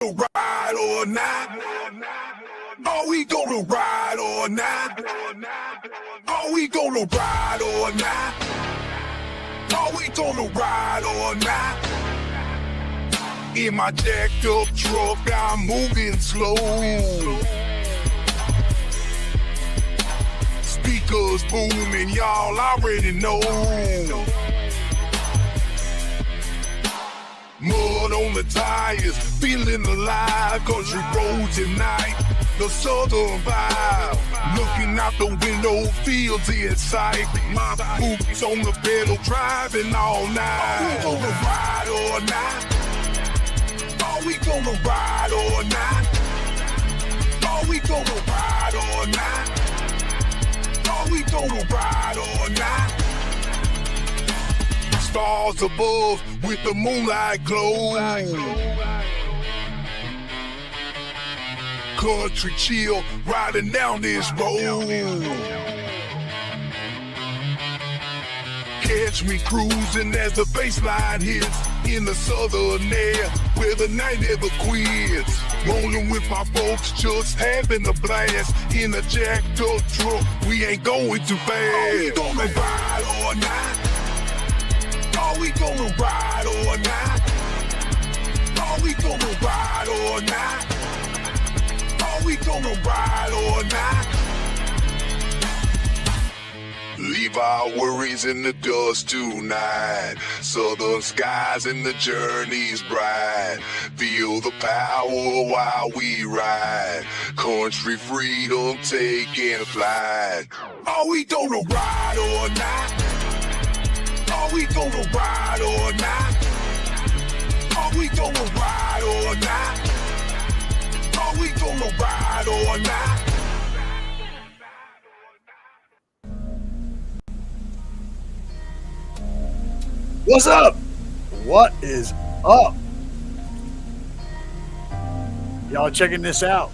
Ride or not? Are we gonna ride or not? Are we gonna ride or not? Are we gonna ride or not? In my jacked up truck, I'm moving slow. Speakers booming, y'all already know. Mud on the tires, feeling alive. Country roads at night, the southern vibe. Looking out the window, fields in sight. My boots on the pedal, driving all night. Are we gonna ride or not? Are we gonna ride or not? Are we gonna ride or not? Are we gonna ride or not? Stars above with the moonlight glow. Country chill, riding down this road. Catch me cruising as the bassline hits in the southern air where the night never quits. Rolling with my folks, just having a blast in a jacked up truck. We ain't going too fast. Are we gonna ride or not? Are we gonna ride or not? Are we gonna ride or not? Are we gonna ride or not? Leave our worries in the dust tonight. Southern skies and the journey's bright. Feel the power while we ride. Country freedom taking flight. Are we gonna ride or not? Are we gonna ride or not? Are we gonna ride or not? Are we gonna ride or not? What's up? What is up? Y'all checking this out?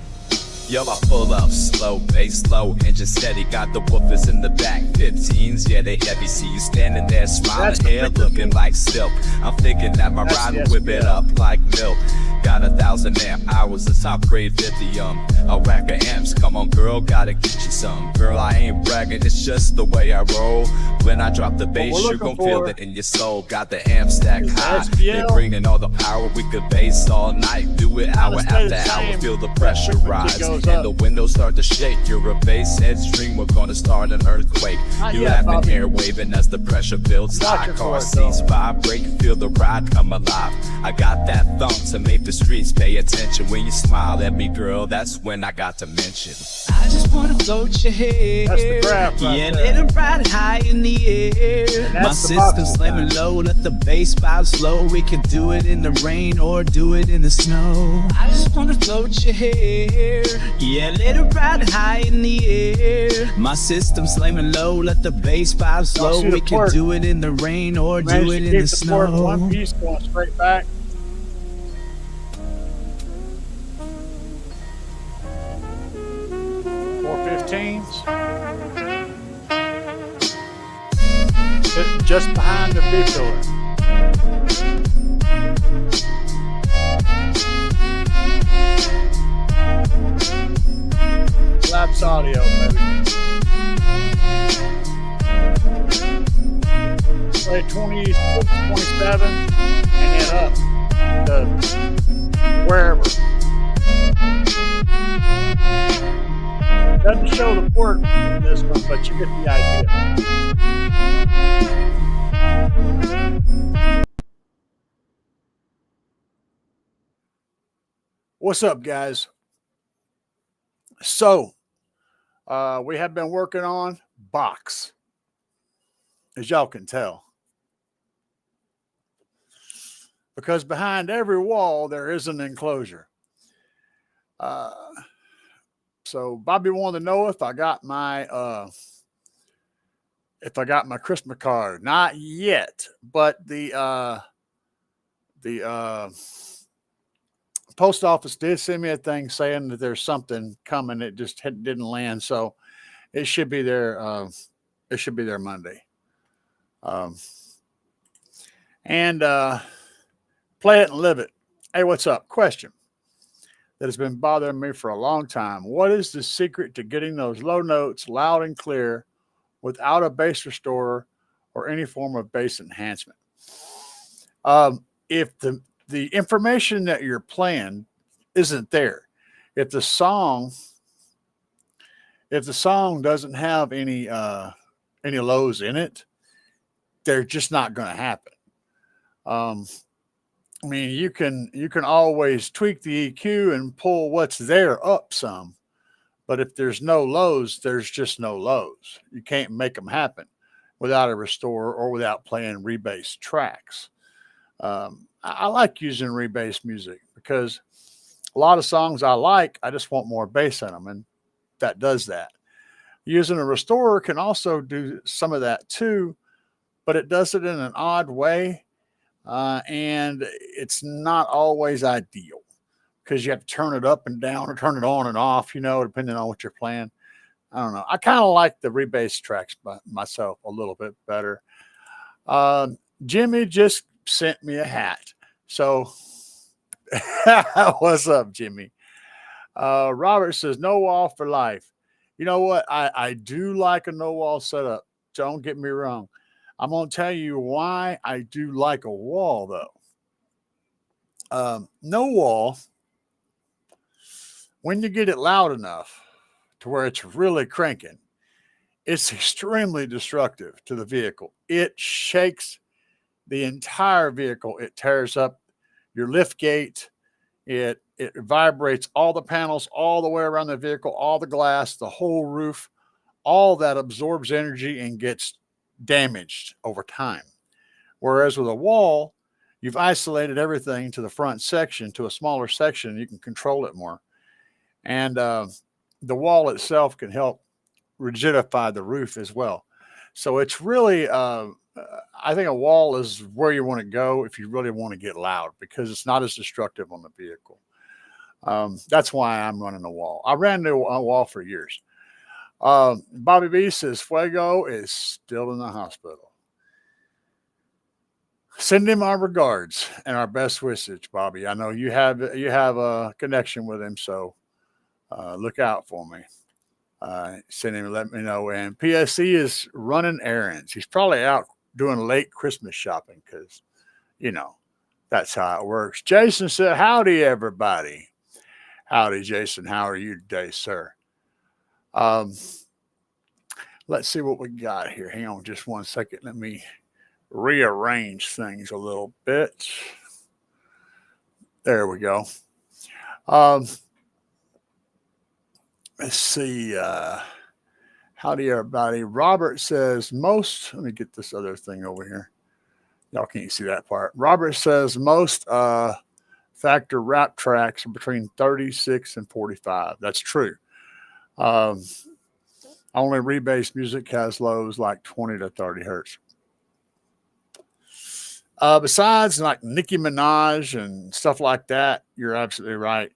Yo, I pull up slow, bass low, engine steady, got the woofers in the back, 15s, yeah, they heavy, see you standing there smiling, hair looking like silk. I'm thinking that my ride will whip it up like milk. Got 1,000 amp hours, a top grade lithium, a rack of amps, come on girl, gotta get you some. Girl, I ain't bragging, it's just the way I roll. When I drop the bass, you gon' feel it in your soul. Got the amp stacked high, they bringing all the power, we could bass all night, do it hour after hour, feel the pressure rise. And the windows start to shake. You're a bass head stream, we're gonna start an earthquake. You laughing, hair waving as the pressure builds high. Car seats vibrate, feel the ride come alive. I got that thump to make the streets pay attention. When you smile at me, girl, that's when I got to mention. I just wanna float your hair. That's the graph right yeah, there. let it ride high in the air. My system's slamming low, let the bass vibe slow. We can do it in the rain or do it in the snow. I just wanna float your hair. Yeah, let it ride high in the air. My system's slamming low, let the bass vibe slow. We can do it in the rain or do it in the snow. One piece going straight back. Just behind the big door. Slapz audio, baby. Play 26, 27, and then up to wherever. Doesn't show the port in this one, but you get the idea. What's up, guys? So, we have been working on box, as y'all can tell. Because behind every wall, there is an enclosure. So Bobby wanted to know if I got my Christmas card. Not yet, but the post office did send me a thing saying that there's something coming. It just didn't land, so it should be there. It should be there Monday. And play it and live it. Hey, what's up? Question. that has been bothering me for a long time. What is the secret to getting those low notes loud and clear without a bass restorer or any form of bass enhancement? If the information that you're playing isn't there, if the song doesn't have any lows in it, they're just not going to happen. I mean, you can always tweak the EQ and pull what's there up some, but if there's no lows, there's just no lows. You can't make them happen without a restorer or without playing rebased tracks. I like using rebased music because a lot of songs I just want more bass in them, and that does that. Using a restorer can also do some of that too, but it does it in an odd way. And it's not always ideal because you have to turn it up and down or turn it on and off, depending on what you're playing. I don't know. I kind of like the rebased tracks by myself a little bit better. Jimmy just sent me a hat. So what's up, Jimmy? Robert says, no wall for life. You know what? I do like a no wall setup. Don't get me wrong. I'm going to tell you why I do like a wall, though. No wall, when you get it loud enough to where it's really cranking, it's extremely destructive to the vehicle. It shakes the entire vehicle. It tears up your lift gate. It vibrates all the panels all the way around the vehicle, all the glass, the whole roof. All that absorbs energy and gets damaged over time. Whereas with a wall, you've isolated everything to the front section, to a smaller section, and you can control it more. And the wall itself can help rigidify the roof as well. So it's really, I think a wall is where you want to go if you really want to get loud, because it's not as destructive on the vehicle. That's why I'm running a wall. I ran a wall for years. Bobby B says Fuego is still in the hospital. Send him our regards and our best wishes, Bobby. I know you have a connection with him, so look out for me. Send him and let me know. And PSC is running errands. He's probably out doing late Christmas shopping because, that's how it works. Jason said, howdy, everybody. Howdy, Jason. How are you today, sir? Let's see what we got here. Hang on just one second. Let me rearrange things a little bit. There we go. Let's see. Howdy, everybody. Robert says let me get this other thing over here. Y'all can't see that part. Robert says most factor rap tracks are between 36 and 45. That's true. Only rebased music has lows like 20 to 30 hertz. Besides like Nicki Minaj and stuff like that, you're absolutely right.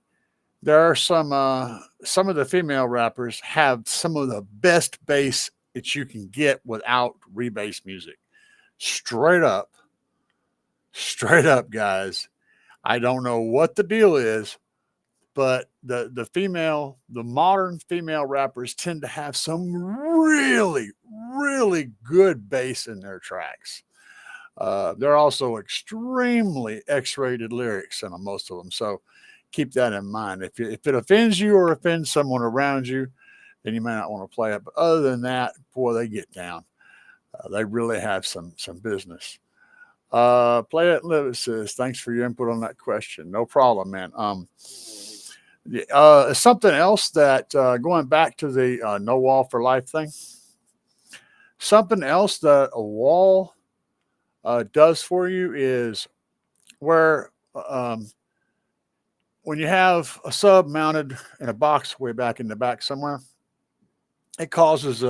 There are some of the female rappers have some of the best bass that you can get without rebased music. Straight up, guys. I don't know what the deal is, but the modern female rappers tend to have some really, really good bass in their tracks. They're also extremely X-rated lyrics in most of them. So keep that in mind. If it offends you or offends someone around you, then you may not want to play it. But other than that, boy, they get down. They really have some business. Play It Live says, thanks for your input on that question. No problem, man. Something else that going back to the no wall for life thing, something else that a wall does for you is where when you have a sub mounted in a box way back in the back somewhere, it causes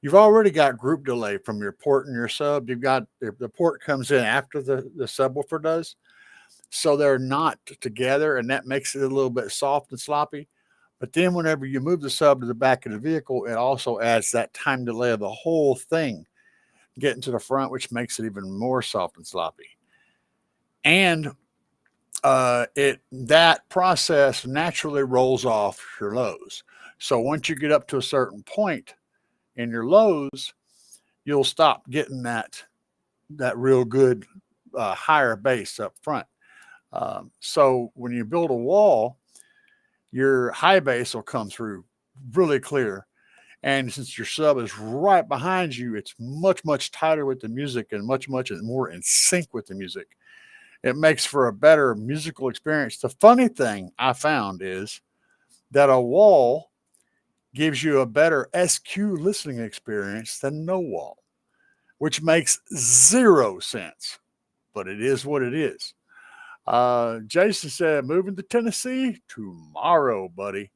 you've already got group delay from your port and your sub. You've got the port comes in after the subwoofer does. So they're not together, and that makes it a little bit soft and sloppy. But then whenever you move the sub to the back of the vehicle, it also adds that time delay of the whole thing getting to the front, which makes it even more soft and sloppy. And that process naturally rolls off your lows. So once you get up to a certain point in your lows, you'll stop getting that real good higher bass up front. So when you build a wall, your high bass will come through really clear. And since your sub is right behind you, it's much, much tighter with the music and much, much more in sync with the music. It makes for a better musical experience. The funny thing I found is that a wall gives you a better SQ listening experience than no wall, which makes zero sense, but it is what it is. Jason said, moving to Tennessee tomorrow, buddy.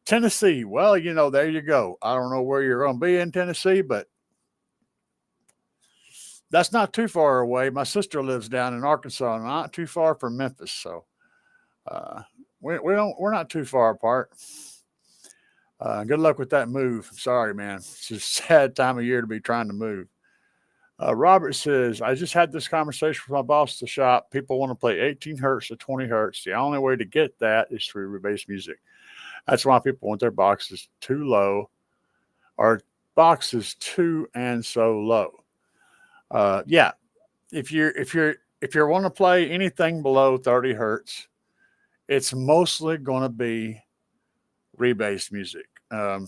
Tennessee, well, there you go. I don't know where you're going to be in Tennessee, but that's not too far away. My sister lives down in Arkansas, not too far from Memphis, so we're not too far apart. Good luck with that move. Sorry, man. It's a sad time of year to be trying to move. Robert says, I just had this conversation with my boss at the shop. People want to play 18 hertz to 20 hertz. The only way to get that is through bass music. That's why people want their boxes too low or boxes too and so low. Yeah, if you want to play anything below 30 hertz, it's mostly going to be rebased music. And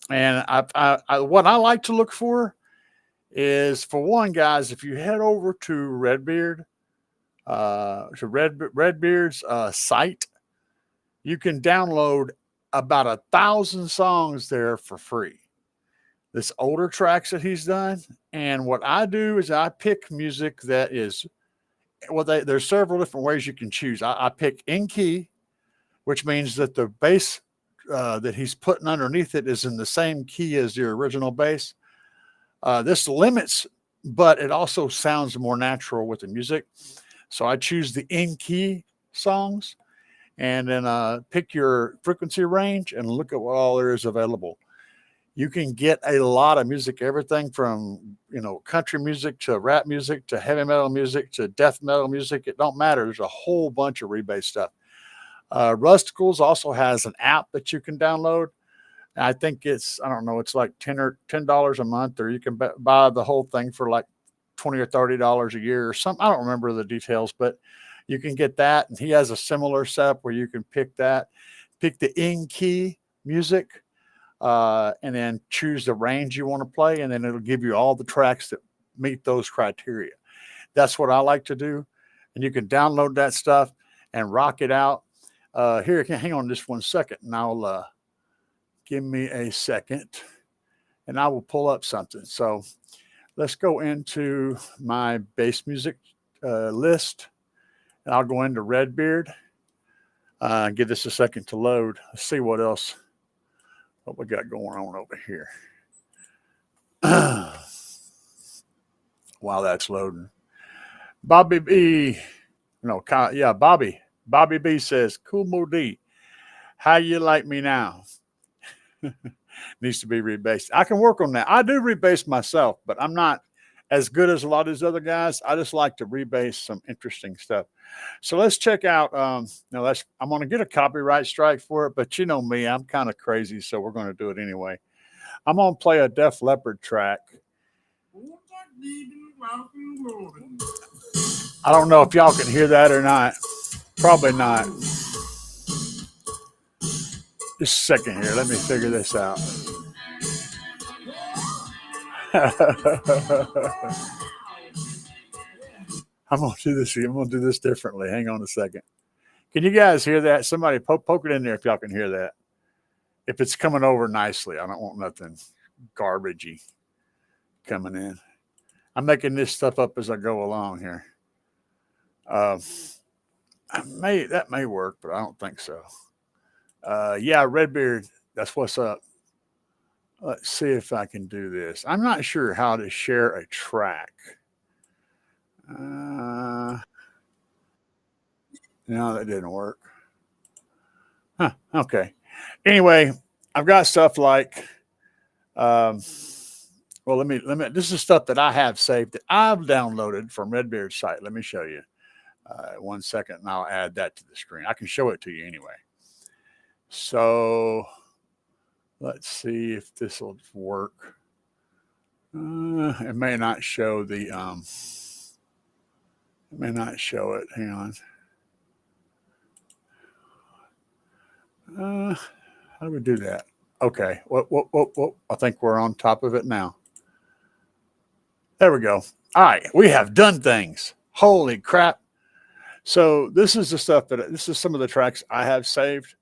what I like to look for is, for one, guys, if you head over to Redbeard's site, you can download about 1,000 songs there for free. This older tracks that he's done. And what I do is I pick music that is, there's several different ways you can choose. I pick in key, which means that the bass that he's putting underneath it is in the same key as the original bass. This limits, but it also sounds more natural with the music. So I choose the in key songs, and then pick your frequency range and look at what all there is available. You can get a lot of music, everything from, country music to rap music to heavy metal music to death metal music. It don't matter. There's a whole bunch of rebase stuff. Rusticles also has an app that you can download. I think it's like $10 a month, or you can buy the whole thing for like $20 or $30 a year or something. I don't remember the details, but you can get that. And he has a similar setup where you can pick the in key music, and then choose the range you want to play. And then it'll give you all the tracks that meet those criteria. That's what I like to do. And you can download that stuff and rock it out. Here, hang on just 1 second, and I'll, give me a second, and I will pull up something. So let's go into my bass music list, and I'll go into Redbeard. Give this a second to load. Let's see what we got going on over here. While that's loading, Bobby B. Bobby B says, "Cool Mo D, how you like me now?" Needs to be rebased. I can work on that. I do rebase myself, but I'm not as good as a lot of these other guys. I just like to rebase some interesting stuff. So let's check out. I'm going to get a copyright strike for it, but you know me, I'm kind of crazy, so we're going to do it anyway. I'm going to play a Def Leppard track. I don't know if y'all can hear that or not. Probably not. Just a second here. Let me figure this out. I'm going to do this. I'm going to do this differently. Hang on a second. Can you guys hear that? Somebody poke it in there if y'all can hear that. If it's coming over nicely. I don't want nothing garbagey coming in. I'm making this stuff up as I go along here. That may work, but I don't think so. Yeah, Redbeard, that's what's up. Let's see if I can do this. I'm not sure how to share a track. No, that didn't work. Huh, okay. Anyway, I've got stuff like, let me, this is stuff that I have saved that I've downloaded from Redbeard's site. Let me show you. 1 second, and I'll add that to the screen. I can show it to you anyway. So let's see if this will work. It may not show the, it may not show it. Hang on. How do we do that? Okay. Whoop. I think we're on top of it now. There we go. All right. We have done things. Holy crap. So this is the stuff this is some of the tracks I have saved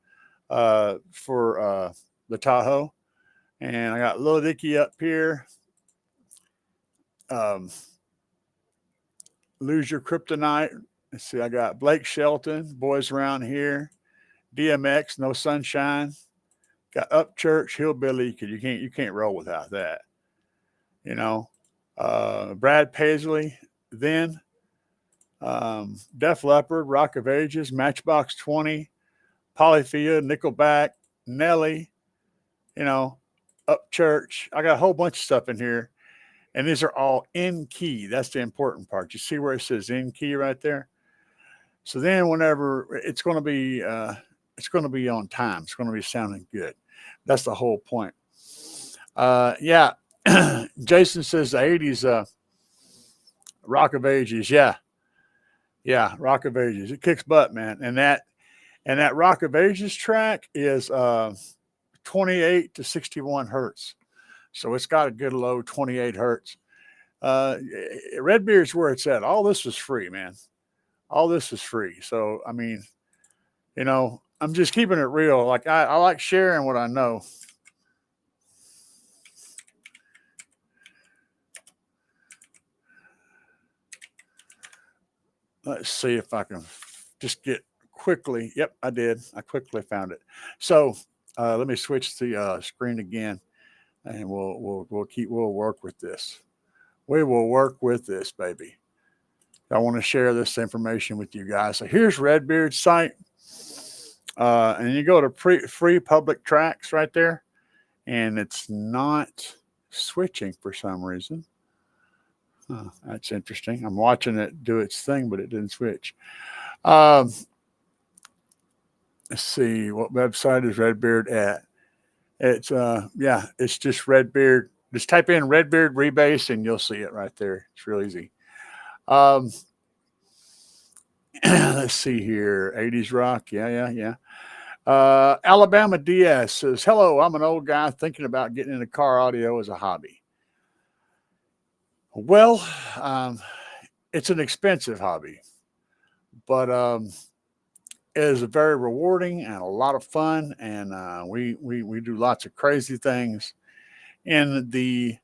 for the Tahoe. And I got Lil Dicky up here. Lose Your Kryptonite. Let's see. I got Blake Shelton, Boys Around Here. DMX, No Sunshine. Got Upchurch, Hillbilly, because you can't roll without that. You know, Brad Paisley, Then, Def Leppard, Rock of Ages, Matchbox 20, Polyphia, Nickelback, Nelly, you know, Upchurch. I got a whole bunch of stuff in here, and these are all in key. That's the important part. You see where it says in key right there? So then whenever it's going to be on time. It's going to be sounding good. That's the whole point. Yeah. Jason says the 80s Rock of Ages. Yeah. Rock of Ages. It kicks butt, man. And that Rock of Ages track is 28 to 61 hertz. So it's got a good low 28 hertz. Redbeard's where it's at. All this is free, man. All this is free. So, I mean, you know, I'm just keeping it real. Like I like sharing what I know. Let's see if I can just get quickly. Yep, I did. I quickly found it. So let me switch the screen again, and we'll work with this. We will work with this, baby. I want to share this information with you guys. So here's Redbeard's site. And you go to free public tracks right there, and it's not switching for some reason. That's interesting. I'm watching it do its thing, but it didn't switch. Let's see, what website is Redbeard at? It's it's just Redbeard. Just type in Redbeard Rebase and you'll see it right there. It's real easy. Let's see here. 80s rock. Yeah. Alabama Diaz says, hello, I'm an old guy thinking about getting into car audio as a hobby. Well, it's an expensive hobby, but it is very rewarding and a lot of fun. And we do lots of crazy things in the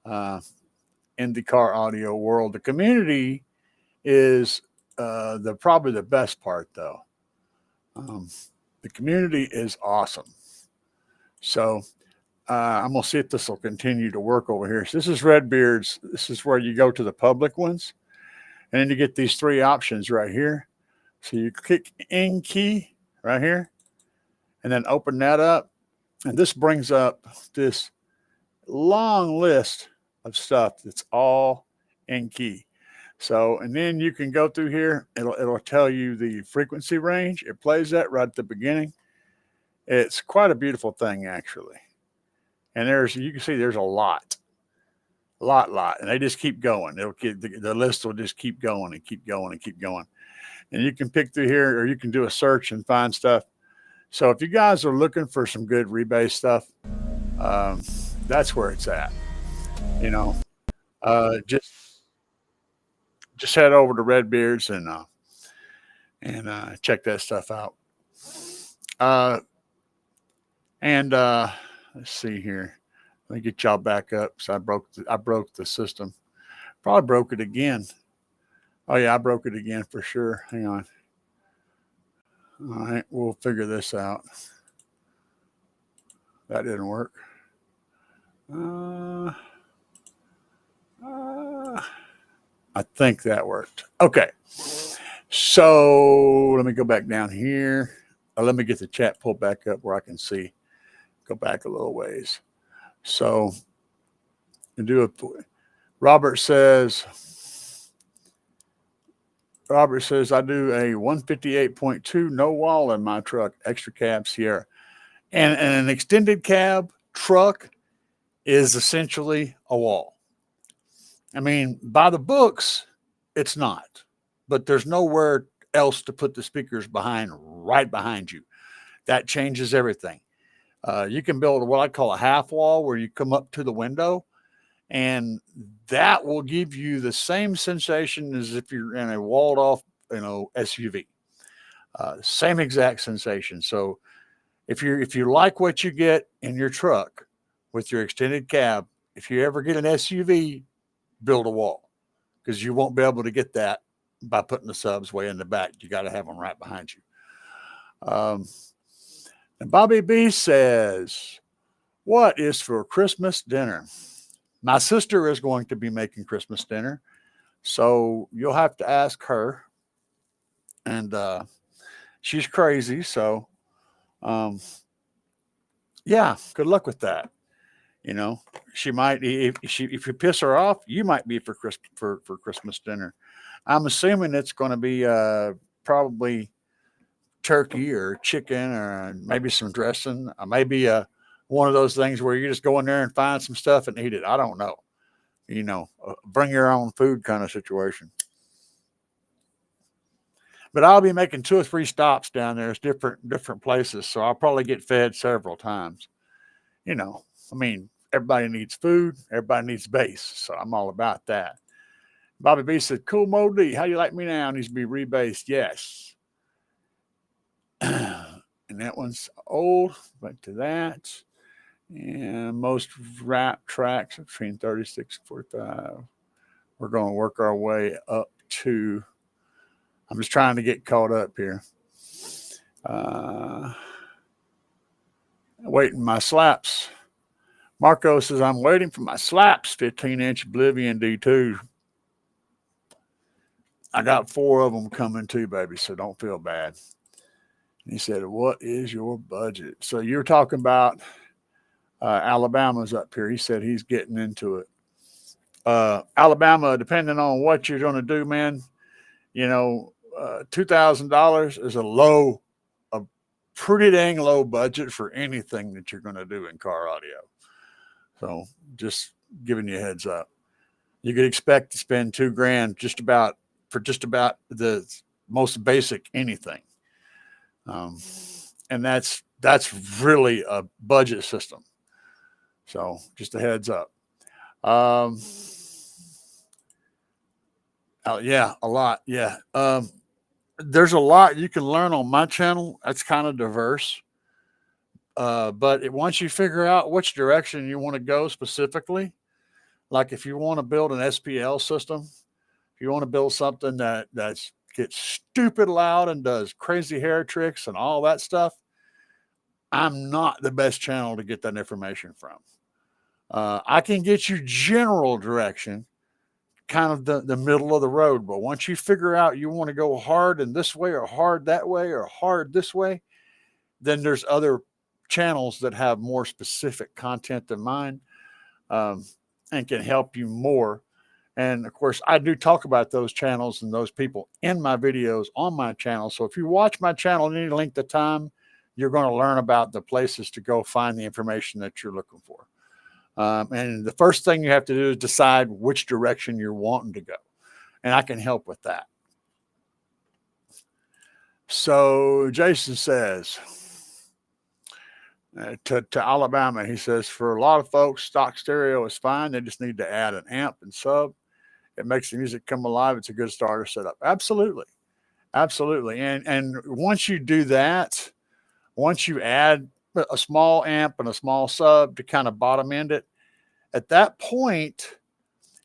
car audio world. The community is probably the best part, though. The community is awesome. So I'm going to see if this will continue to work over here. So this is Redbeard's. This is where you go to the public ones. And then you get these three options right here. So you click in key right here and then open that up. And this brings up this long list of stuff that's all in key. So, and then you can go through here. It'll tell you the frequency range. It plays that right at the beginning. It's quite a beautiful thing, actually. And you can see there's a lot, and they just keep going. The list will just keep going and keep going and keep going. And you can pick through here, or you can do a search and find stuff. So if you guys are looking for some good rebase stuff, that's where it's at. You know, just head over to Redbeard's and check that stuff out. Let's see here. Let me get y'all back up. So I broke the system. Probably broke it again. Oh yeah, I broke it again for sure. Hang on. All right, we'll figure this out. That didn't work. I think that worked. Okay. So let me go back down here. Let me get the chat pulled back up where I can see. Go back a little ways. So Robert says, Robert says, I do a 158.2 no wall in my truck, extra cab Sierra. And an extended cab truck is essentially a wall. I mean, by the books, it's not, but there's nowhere else to put the speakers right behind you. That changes everything. You can build what I call a half wall where you come up to the window, and that will give you the same sensation as if you're in a walled off, SUV. Same exact sensation. So if you like what you get in your truck with your extended cab, if you ever get an SUV, build a wall, because you won't be able to get that by putting the subs way in the back. You got to have them right behind you. And Bobby B says, what is for Christmas dinner? My sister is going to be making Christmas dinner, so you'll have to ask her. And she's crazy, so yeah, good luck with that. She might, if you piss her off, you might be for Christmas dinner. I'm assuming it's going to be probably turkey or chicken or maybe some dressing, or maybe one of those things where you just go in there and find some stuff and eat it. I don't know. Bring your own food kind of situation. But I'll be making 2 or 3 stops down there. It's different places, so I'll probably get fed several times. Everybody needs food. Everybody needs base, so I'm all about that. Bobby B said, cool Mo D, how do you like me now? Needs to be rebased. Yes. And that one's old. Back to that. And most rap tracks between 36 and 45. We're going to work our way up to, I'm just trying to get caught up here. Waiting my Slapz. Marco says, I'm waiting for my Slapz 15-inch Oblivion D2. I got 4 of them coming too, baby, so don't feel bad. He said, what is your budget? So you're talking about Alabama's up here. He said he's getting into it. Alabama, depending on what you're going to do, man, $2,000 is a pretty dang low budget for anything that you're going to do in car audio. So just giving you a heads up. You could expect to spend $2,000 just about the most basic anything. And that's really a budget system. So just a heads up. Yeah, a lot. Yeah. There's a lot you can learn on my channel. That's kind of diverse. But once you figure out which direction you want to go specifically, like if you want to build an SPL system, if you want to build something that gets stupid loud and does crazy hair tricks and all that stuff, I'm not the best channel to get that information from. I can get you general direction, kind of the middle of the road. But once you figure out you want to go hard in this way or hard that way or hard this way, then there's other channels that have more specific content than mine, and can help you more. And of course, I do talk about those channels and those people in my videos on my channel. So if you watch my channel any length of time, you're going to learn about the places to go find the information that you're looking for. And the first thing you have to do is decide which direction you're wanting to go. And I can help with that. So Jason says, to Alabama, he says, for a lot of folks, stock stereo is fine. They just need to add an amp and sub. It makes the music come alive. It's a good starter setup. Absolutely. Absolutely. And once you do that, once you add a small amp and a small sub to kind of bottom end it, at that point,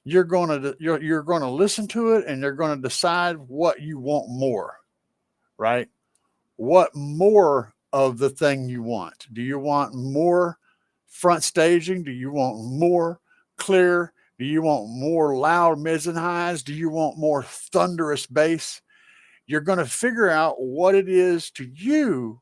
you're going to listen to it and you're going to decide what you want more, right? What more of the thing you want? Do you want more front staging? Do you want more clear? Do you want more loud mids and highs? Do you want more thunderous bass? You're going to figure out what it is to you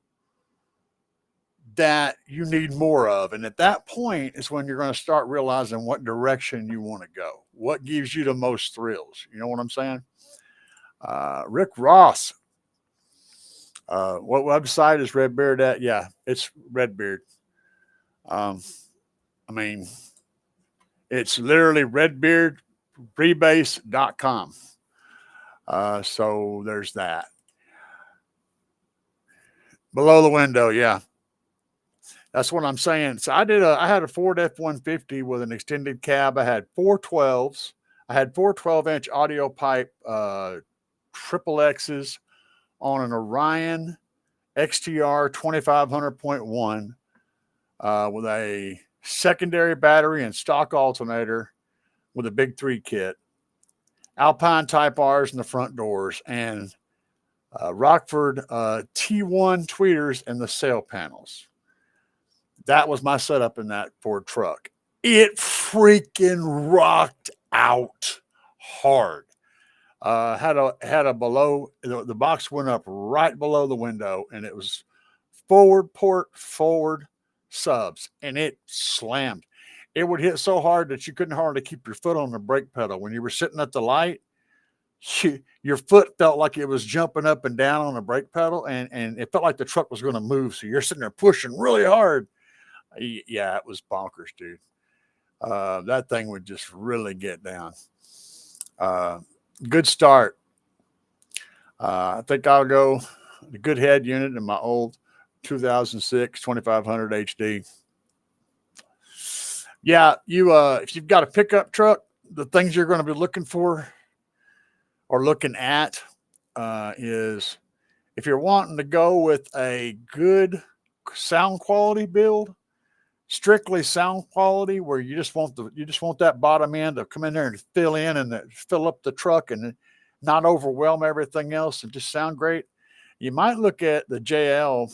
that you need more of. And at that point is when you're going to start realizing what direction you want to go, what gives you the most thrills. You know what I'm saying? Rick Ross. What website is Redbeard at? Yeah, it's Redbeard. I mean, it's literally redbeardrebase.com. So there's that. Below the window, yeah. That's what I'm saying. So I had a Ford F-150 with an extended cab. I had 412s. I had 4 12-inch audio pipe triple X's on an Orion XTR 2500.1 with a secondary battery and stock alternator with a big 3 kit, Alpine Type R's in the front doors, and Rockford T1 tweeters in the sail panels. That was my setup in that Ford truck. It freaking rocked out hard. Had a below, the box went up right below the window, and it was forward port, forward subs, and it slammed. It would hit so hard that you couldn't hardly keep your foot on the brake pedal. When you were sitting at the light, your foot felt like it was jumping up and down on the brake pedal, and it felt like the truck was going to move. So you're sitting there pushing really hard. Yeah, it was bonkers, dude. That thing would just really get down. Good start. I think I'll go the good head unit in my old 2006 2500 HD. Yeah, if you've got a pickup truck, the things you're going to be looking for or looking at is if you're wanting to go with a good sound quality build, strictly sound quality, where you just want that bottom end to come in there and fill in and fill up the truck and not overwhelm everything else and just sound great. You might look at the JL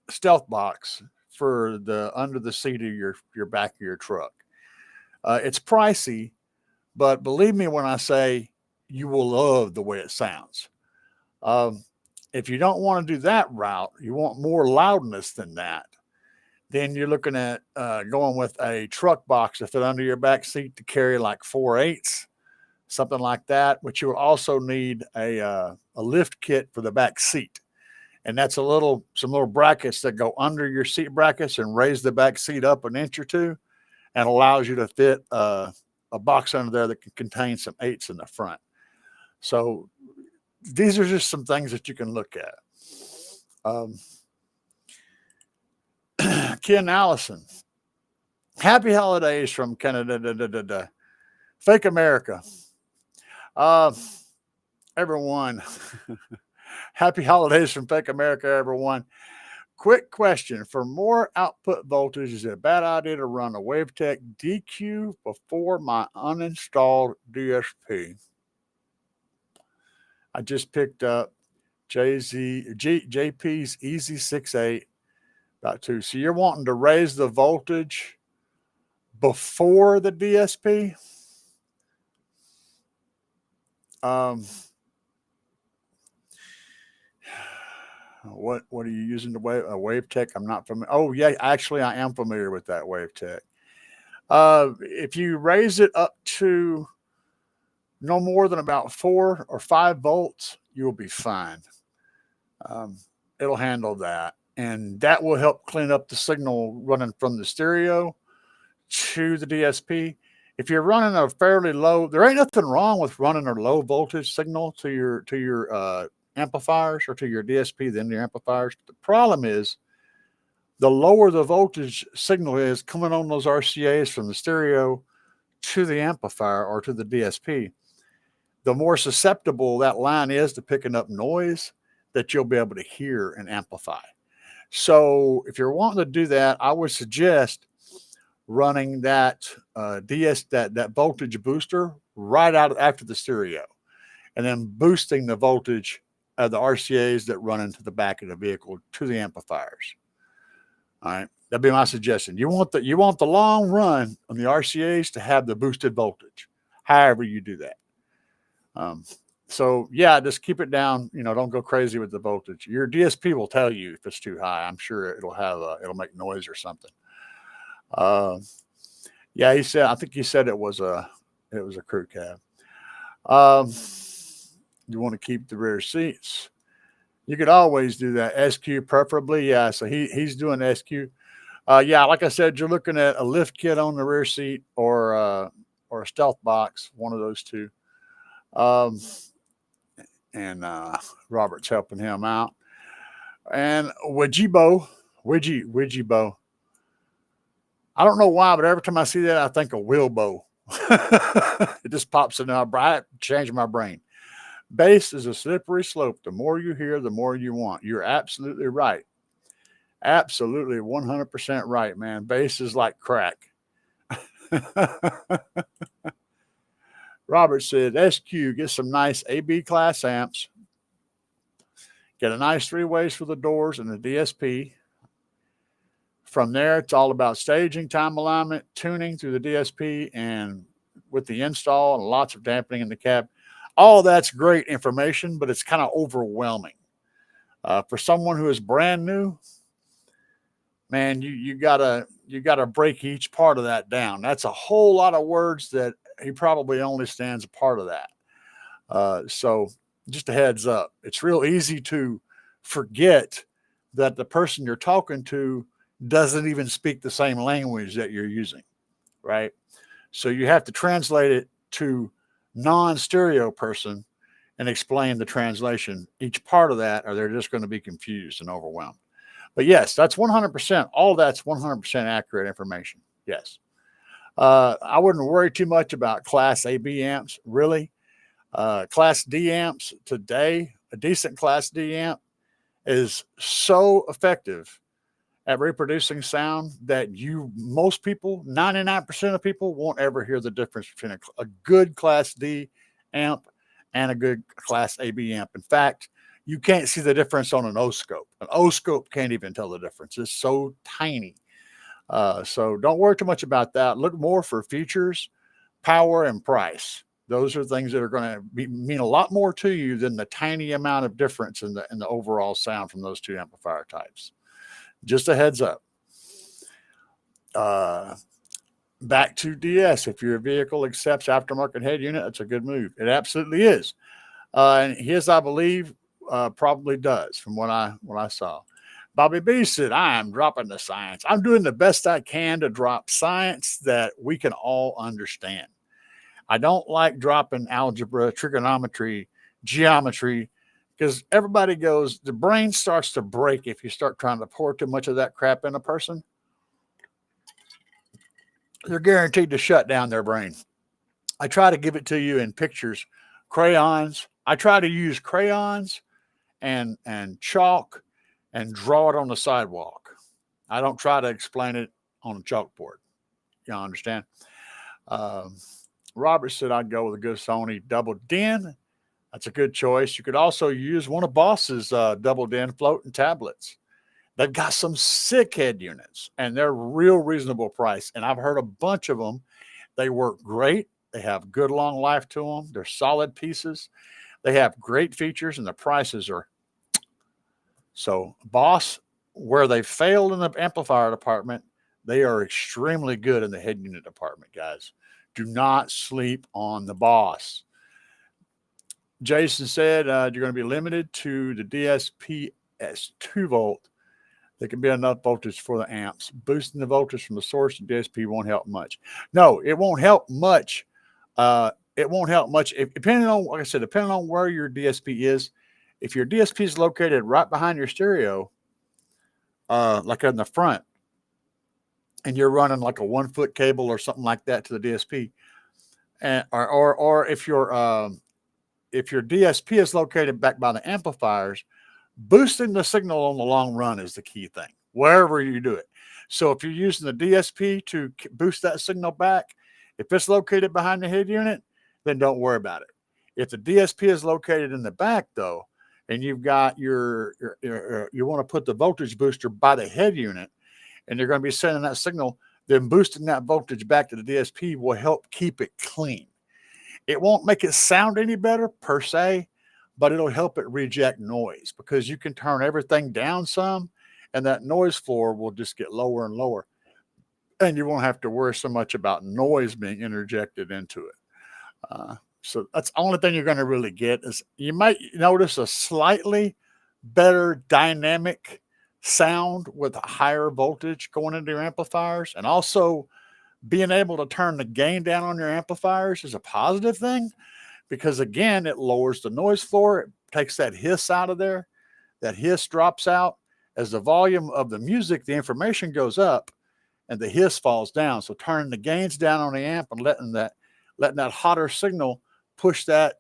Stealth Box for the under the seat of your back of your truck. It's pricey, but believe me when I say you will love the way it sounds. If you don't want to do that route, you want more loudness than that, then you're looking at going with a truck box to fit under your back seat to carry like 4/8, something like that. But you will also need a lift kit for the back seat. And that's some little brackets that go under your seat brackets and raise the back seat up an inch or two, and allows you to fit a box under there that can contain some 8s in the front. So these are just some things that you can look at. Ken Allison, happy holidays from Canada, Fake America. Everyone, happy holidays from Fake America, everyone. Quick question: for more output voltage, is it a bad idea to run a WaveTech DQ before my uninstalled DSP? I just picked up JP's Easy 6.8 about 2. So you're wanting to raise the voltage before the DSP? What are you using? A WaveTech? I'm not familiar. Oh yeah, actually I am familiar with that WaveTech. If you raise it up to no more than about 4 or 5 volts, you'll be fine. It'll handle that, and that will help clean up the signal running from the stereo to the DSP. If you're running a fairly low, there ain't nothing wrong with running a low voltage signal to your amplifiers or to your DSP than your amplifiers. The problem is the lower the voltage signal is coming on those RCAs from the stereo to the amplifier or to the DSP, the more susceptible that line is to picking up noise that you'll be able to hear and amplify. So if you're wanting to do that, I would suggest running that that voltage booster right out after the stereo, and then boosting the voltage of the RCAs that run into the back of the vehicle to the amplifiers. All right, that'd be my suggestion. You want the long run on the RCAs to have the boosted voltage, however you do that. So yeah, just keep it down. Don't go crazy with the voltage. Your DSP will tell you if it's too high. I'm sure it'll make noise or something. Yeah, I think he said it was a crew cab. You want to keep the rear seats. You could always do that. SQ preferably. Yeah. So he's doing SQ. Yeah, like I said, you're looking at a lift kit on the rear seat or a stealth box, one of those two. And Robert's helping him out. And Wijibo. I don't know why, but every time I see that, I think of Wilbo. It just pops in my brain. I change my brain. Bass is a slippery slope. The more you hear, the more you want. You're absolutely right. Absolutely 100% right, man. Bass is like crack. Robert said, SQ, get some nice AB class amps. Get a nice 3-ways for the doors and the DSP. From there, it's all about staging, time alignment, tuning through the DSP, and with the install and lots of dampening in the cab. All that's great information, but it's kind of overwhelming. For someone who is brand new, man, you gotta break each part of that down. That's a whole lot of words that he probably only stands a part of that. So just a heads up, it's real easy to forget that the person you're talking to doesn't even speak the same language that you're using, right? So you have to translate it to non-stereo person and explain the translation, each part of that, or they're just going to be confused and overwhelmed. But yes, that's 100%. All that's 100% accurate information. Yes. I wouldn't worry too much about Class AB amps, really. Class D amps today, a decent Class D amp is so effective at reproducing sound that most people, 99% of people, won't ever hear the difference between a good Class D amp and a good Class AB amp. In fact, you can't see the difference on an O-scope. An O-scope can't even tell the difference. It's so tiny. So don't worry too much about that. Look more for features, power, and price. Those are things that are going to mean a lot more to you than the tiny amount of difference in the overall sound from those two amplifier types. Just a heads up. Back to DS. If your vehicle accepts aftermarket head unit, that's a good move. It absolutely is. And his, I believe, probably does from what I saw. Bobby B said, I am dropping the science. I'm doing the best I can to drop science that we can all understand. I don't like dropping algebra, trigonometry, geometry, because everybody goes, the brain starts to break if you start trying to pour too much of that crap in a person. They're guaranteed to shut down their brain. I try to give it to you in pictures, crayons. I try to use crayons and chalk and draw it on the sidewalk. I don't try to explain it on a chalkboard. You understand? Robert said I'd go with a good Sony double DIN. That's a good choice. You could also use one of Boss's double DIN floating tablets. They've got some sick head units, and they're real reasonable price. And I've heard a bunch of them. They work great. They have good long life to them. They're solid pieces. They have great features, and the prices are. So Boss, where they failed in the amplifier department, they are extremely good in the head unit department, guys. Do not sleep on the Boss. Jason said you're going to be limited to the DSP as 2 volt. There can be enough voltage for the amps. Boosting the voltage from the source to DSP won't help much. No, it won't help much. It won't help much. Depending on, like I said, depending on where your DSP is. If your DSP is located right behind your stereo, like in the front, and you're running like a 1-foot cable or something like that to the DSP, and or if your DSP is located back by the amplifiers, boosting the signal on the long run is the key thing, wherever you do it. So if you're using the DSP to boost that signal back, if it's located behind the head unit, then don't worry about it. If the DSP is located in the back, though, and you've got you want to put the voltage booster by the head unit, and you're going to be sending that signal, then boosting that voltage back to the DSP will help keep it clean. It won't make it sound any better per se, but it'll help it reject noise, because you can turn everything down some, and that noise floor will just get lower and lower. And you won't have to worry so much about noise being interjected into it. So that's the only thing you're going to really get. Is you might notice a slightly better dynamic sound with a higher voltage going into your amplifiers, and also being able to turn the gain down on your amplifiers is a positive thing, because again, it lowers the noise floor. It takes that hiss out of there. That hiss drops out as the volume of the music, the information goes up, and the hiss falls down. So turning the gains down on the amp and letting that hotter signal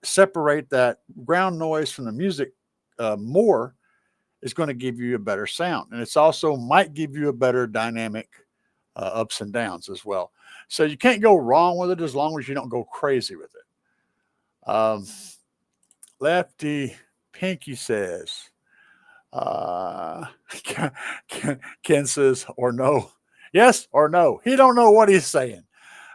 separate that ground noise from the music more is going to give you a better sound. And it's also might give you a better dynamic ups and downs as well. So you can't go wrong with it as long as you don't go crazy with it. Lefty Pinky says, Ken says, or no. Yes or no. He don't know what he's saying.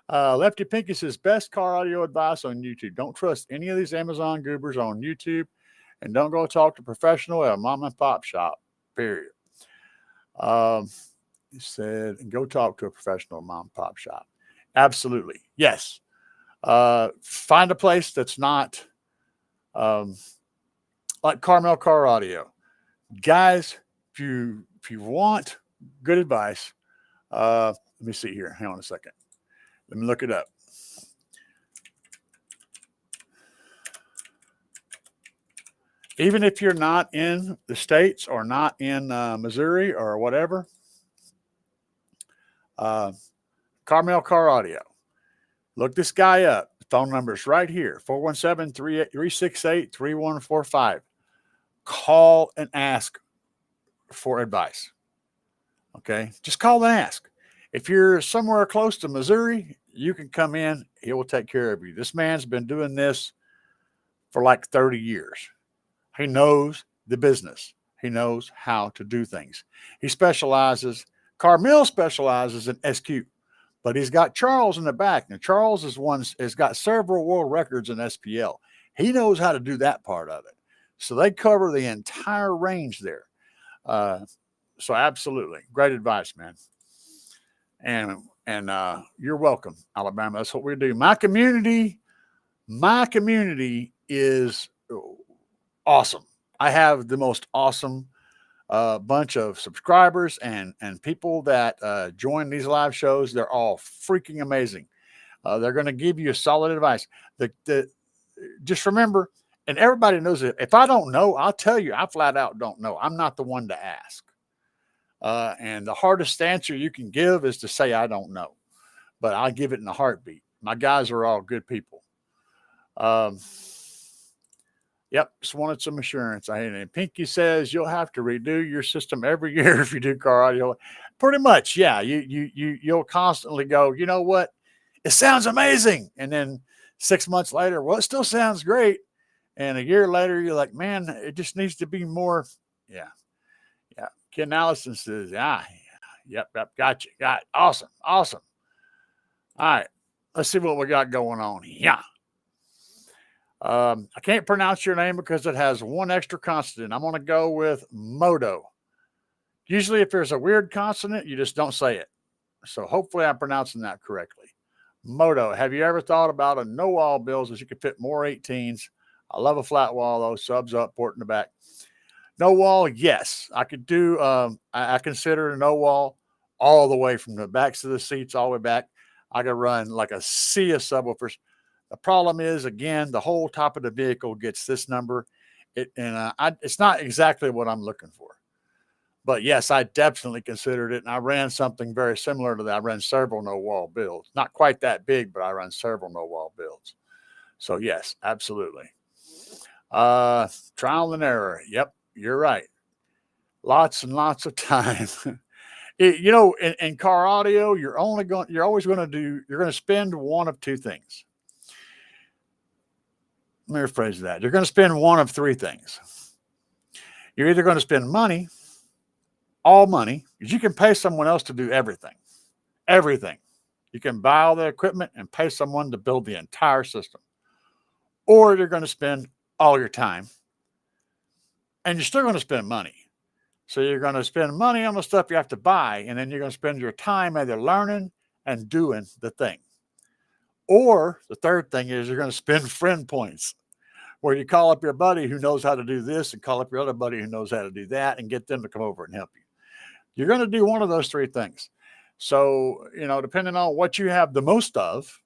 Lefty Pinky says, best car audio advice on YouTube. Don't trust any of these Amazon goobers on YouTube, and don't go talk to professional at a mom and pop shop, period. He said, and go talk to a professional mom and pop shop. Absolutely. Yes. Find a place that's not like Carmel Car Audio. Guys, if you want good advice, let me see here. Hang on a second. Let me look it up. Even if you're not in the States or not in Missouri or whatever, Carmel Car Audio. Look this guy up. The phone number is right here, 417-368-3145. Call and ask for advice. Okay? Just call and ask. If you're somewhere close to Missouri, you can come in. He will take care of you. This man's been doing this for like 30 years. He knows the business. He knows how to do things. He specializes, Carmel specializes in SQ, but he's got Charles in the back. Now, Charles has got several world records in SPL. He knows how to do that part of it. So they cover the entire range there. So absolutely. Great advice, man. And you're welcome, Alabama. That's what we do. My community is awesome. I have the most awesome bunch of subscribers and people that join these live shows. They're all freaking amazing. They're going to give you solid advice. Just remember, and everybody knows it. If I don't know, I'll tell you. I flat out don't know. I'm not the one to ask. And the hardest answer you can give is to say, I don't know, but I'll give it in a heartbeat. My guys are all good people. Yep. Just wanted some assurance. And Pinky says you'll have to redo your system every year if you do car audio. Pretty much. Yeah. You'll constantly go, you know what? It sounds amazing. And then 6 months later, well, it still sounds great. And a year later, you're like, man, it just needs to be more. Yeah. Yeah. Ken Allison says, yep, got you. Got it. Awesome. All right. Let's see what we got going on. Yeah. I can't pronounce your name because it has one extra consonant. I'm going to go with Moto. Usually if there's a weird consonant, you just don't say it. So hopefully I'm pronouncing that correctly. Moto. Have you ever thought about a no wall bills as you could fit more 18s? I love a flat wall though. Subs up, port in the back. No wall, yes. I could do, I consider a no wall all the way from the backs of the seats all the way back. I could run like a sea of subwoofers. The problem is, again, the whole top of the vehicle gets this number. It's not exactly what I'm looking for. But yes, I definitely considered it. And I ran something very similar to that. I ran several no wall builds. Not quite that big, but I ran several no wall builds. So yes, absolutely. Trial and error. Yep. You're right. Lots and lots of time. In car audio, you're always going to spend one of two things. Let me rephrase that. You're going to spend one of three things. You're either going to spend money, all money, because you can pay someone else to do everything. Everything. You can buy all the equipment and pay someone to build the entire system. Or you're going to spend all your time. And you're still going to spend money. So you're going to spend money on the stuff you have to buy, and then you're going to spend your time either learning and doing the thing. Or the third thing is you're going to spend friend points, where you call up your buddy who knows how to do this and call up your other buddy who knows how to do that and get them to come over and help you. You're going to do one of those three things. So, depending on what you have the most of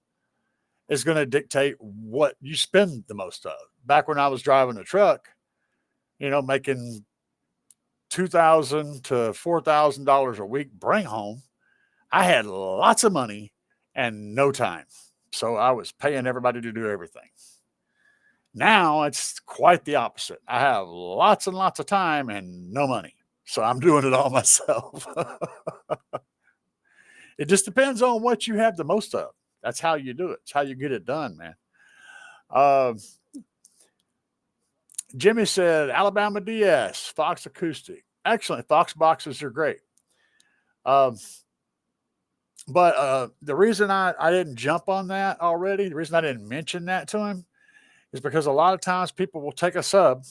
is going to dictate what you spend the most of. Back when I was driving a truck, making $2,000 to $4,000 a week bring home, I had lots of money and no time. So I was paying everybody to do everything. Now it's quite the opposite. I have lots and lots of time and no money. So I'm doing it all myself. It just depends on what you have the most of. That's how you do it. It's how you get it done, man. Jimmy said, Alabama DS, Fox Acoustic. Excellent. Fox boxes are great. But the reason I didn't jump on that already, the reason I didn't mention that to him is because a lot of times people will take a sub,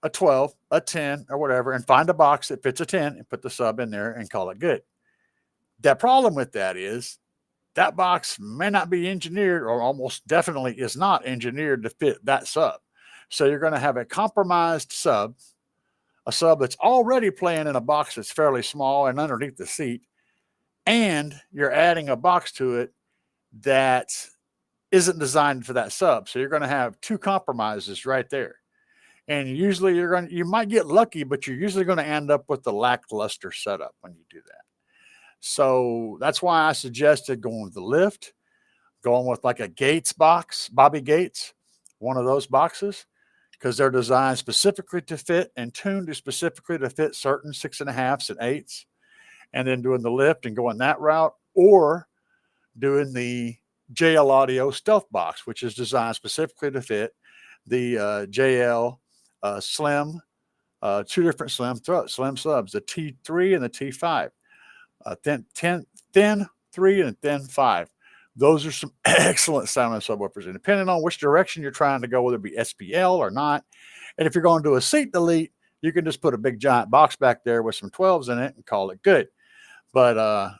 a 12, a 10, or whatever, and find a box that fits a 10 and put the sub in there and call it good. The problem with that is that box may not be engineered, or almost definitely is not engineered to fit that sub. So you're going to have a compromised sub, a sub that's already playing in a box that's fairly small and underneath the seat, and you're adding a box to it that isn't designed for that sub. So you're going to have two compromises right there. And usually you might get lucky, but you're usually going to end up with the lackluster setup when you do that. So that's why I suggested going with the lift, going with like a Gates box, Bobby Gates, one of those boxes, because they're designed specifically to fit and tuned specifically to fit certain 6.5s and 8s, and then doing the lift and going that route, or doing the JL Audio Stealth box, which is designed specifically to fit the JL Slim, two different slim subs, the T3 and the T5. Thin 3 and thin 5. Those are some excellent sounding subwoofers. And depending on which direction you're trying to go, whether it be SPL or not, and if you're going to do a seat delete, you can just put a big giant box back there with some 12s in it and call it good. But,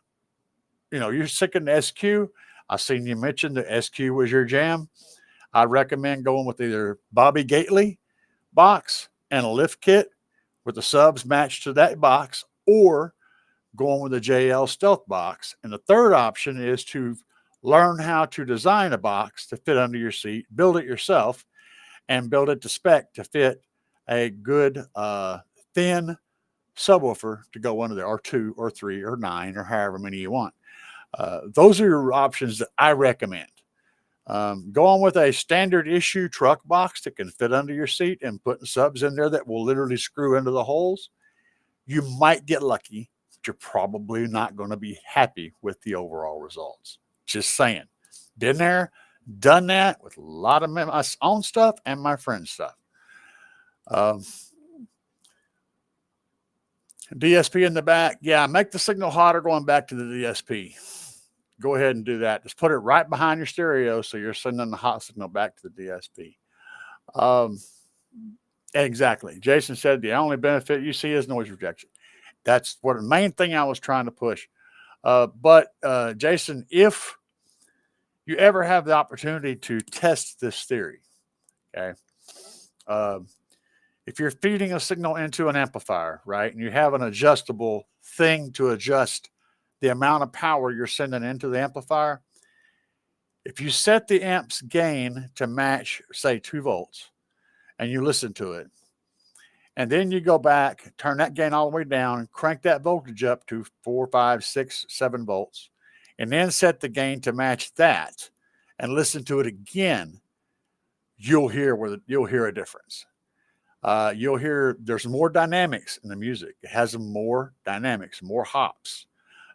you're sick of the SQ. I seen you mention the SQ was your jam. I'd recommend going with either Bobby Gately box and a lift kit with the subs matched to that box, or going with the JL Stealth box. And the third option is to learn how to design a box to fit under your seat, build it yourself, and build it to spec to fit a good thin subwoofer to go under there, or 2 or 3 or 9 or however many you want. Those are your options that I recommend. Go on with a standard issue truck box that can fit under your seat and put subs in there that will literally screw into the holes. You might get lucky, but you're probably not going to be happy with the overall results. Just saying. Been there, done that with a lot of my own stuff and my friend's stuff. DSP in the back. Yeah, make the signal hotter going back to the DSP. Go ahead and do that. Just put it right behind your stereo so you're sending the hot signal back to the DSP. Exactly. Jason said the only benefit you see is noise rejection. That's what the main thing I was trying to push. But Jason, if you ever have the opportunity to test this theory, okay, if you're feeding a signal into an amplifier, right, and you have an adjustable thing to adjust the amount of power you're sending into the amplifier, if you set the amp's gain to match, say, 2 volts, and you listen to it, and then you go back, turn that gain all the way down, crank that voltage up to 4, 5, 6, 7 volts, and then set the gain to match that, and listen to it again, you'll hear a difference. You'll hear there's more dynamics in the music. It has more dynamics, more hops.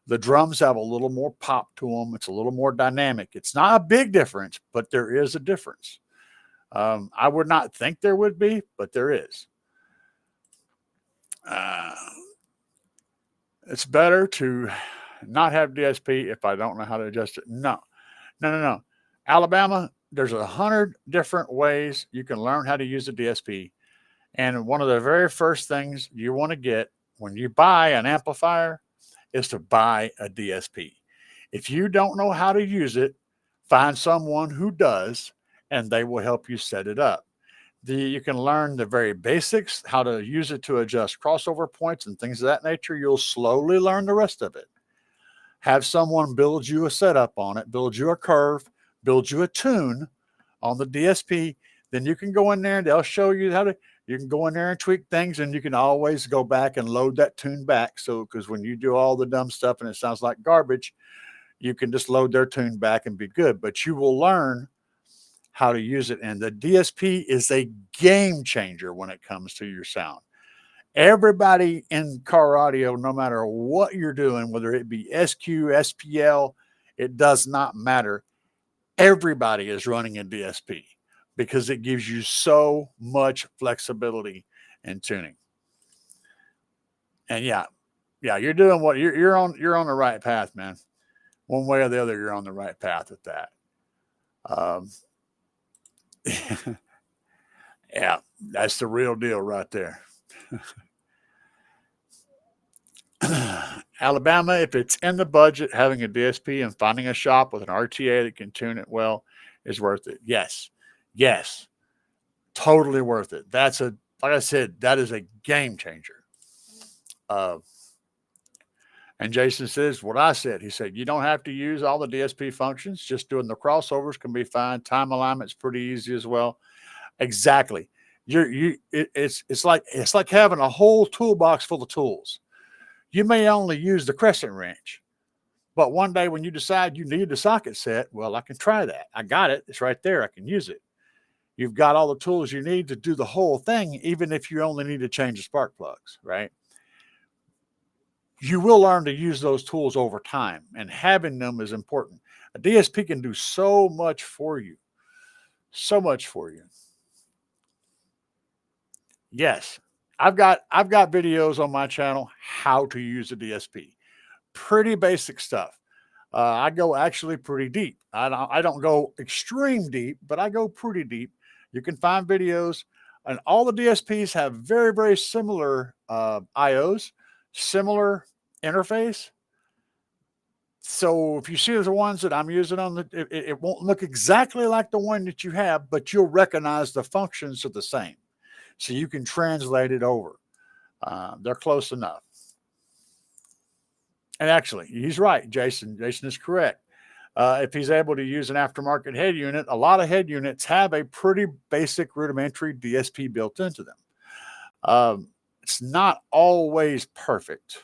The drums have a little more pop to them. It's a little more dynamic. It's not a big difference, but there is a difference. I would not think there would be, but there is. It's better to not have DSP if I don't know how to adjust it. No. Alabama, there's 100 different ways you can learn how to use a DSP. And one of the very first things you want to get when you buy an amplifier is to buy a DSP. If you don't know how to use it, Find someone who does, and they will help you set it up. You can learn the very basics, how to use it to adjust crossover points and things of that nature. You'll slowly learn the rest of it. Have someone build you a setup on it, build you a curve, build you a tune on the DSP. Then you can go in there and they'll show you how to, you can go in there and tweak things, and you can always go back and load that tune back. So, because when you do all the dumb stuff and it sounds like garbage, you can just load their tune back and be good. But you will learn how to use it. And the DSP is a game changer when it comes to your sound. Everybody in car audio, no matter what you're doing, whether it be SQ, SPL, it does not matter. Everybody is running a DSP because it gives you so much flexibility in tuning. And yeah, you're doing what you're on the right path, man. One way or the other, you're on the right path with that. Yeah, that's the real deal right there. Alabama, if it's in the budget, having a DSP and finding a shop with an RTA that can tune it well is worth it. Yes, totally worth it. Like I said, that is a game changer. And Jason says what I said. He said, you don't have to use all the DSP functions. Just doing the crossovers can be fine. Time alignment's pretty easy as well. Exactly. It's like having a whole toolbox full of tools. You may only use the crescent wrench, but one day when you decide you need the socket set, well, I can try that. I got it. It's right there. I can use it. You've got all the tools you need to do the whole thing, even if you only need to change the spark plugs, right? You will learn to use those tools over time, and having them is important. A DSP can do so much for you. So much for you. Yes, I've got videos on my channel how to use a DSP. Pretty basic stuff. I go actually pretty deep. I don't go extreme deep, but I go pretty deep. You can find videos, and all the DSPs have very, very similar IOs, similar interface. So if you see the ones that I'm using on it won't look exactly like the one that you have, but you'll recognize the functions are the same. So you can translate it over. They're close enough. And actually, he's right, Jason. Jason is correct. If he's able to use an aftermarket head unit, a lot of head units have a pretty basic rudimentary DSP built into them. It's not always perfect,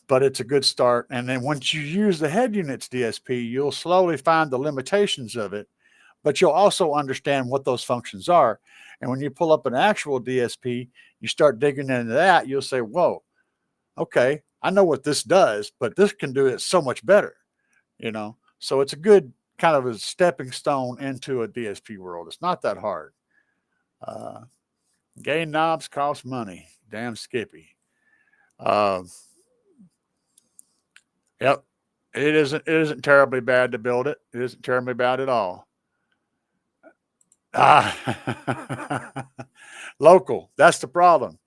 but it's a good start. And then once you use the head unit's DSP, you'll slowly find the limitations of it, but you'll also understand what those functions are. And when you pull up an actual DSP, you start digging into that, you'll say, whoa, okay, I know what this does, but this can do it so much better, you know? So it's a good kind of a stepping stone into a DSP world. It's not that hard. Gain knobs cost money. Damn Skippy. Yep. It isn't terribly bad to build it. It isn't terribly bad at all. Local. That's the problem.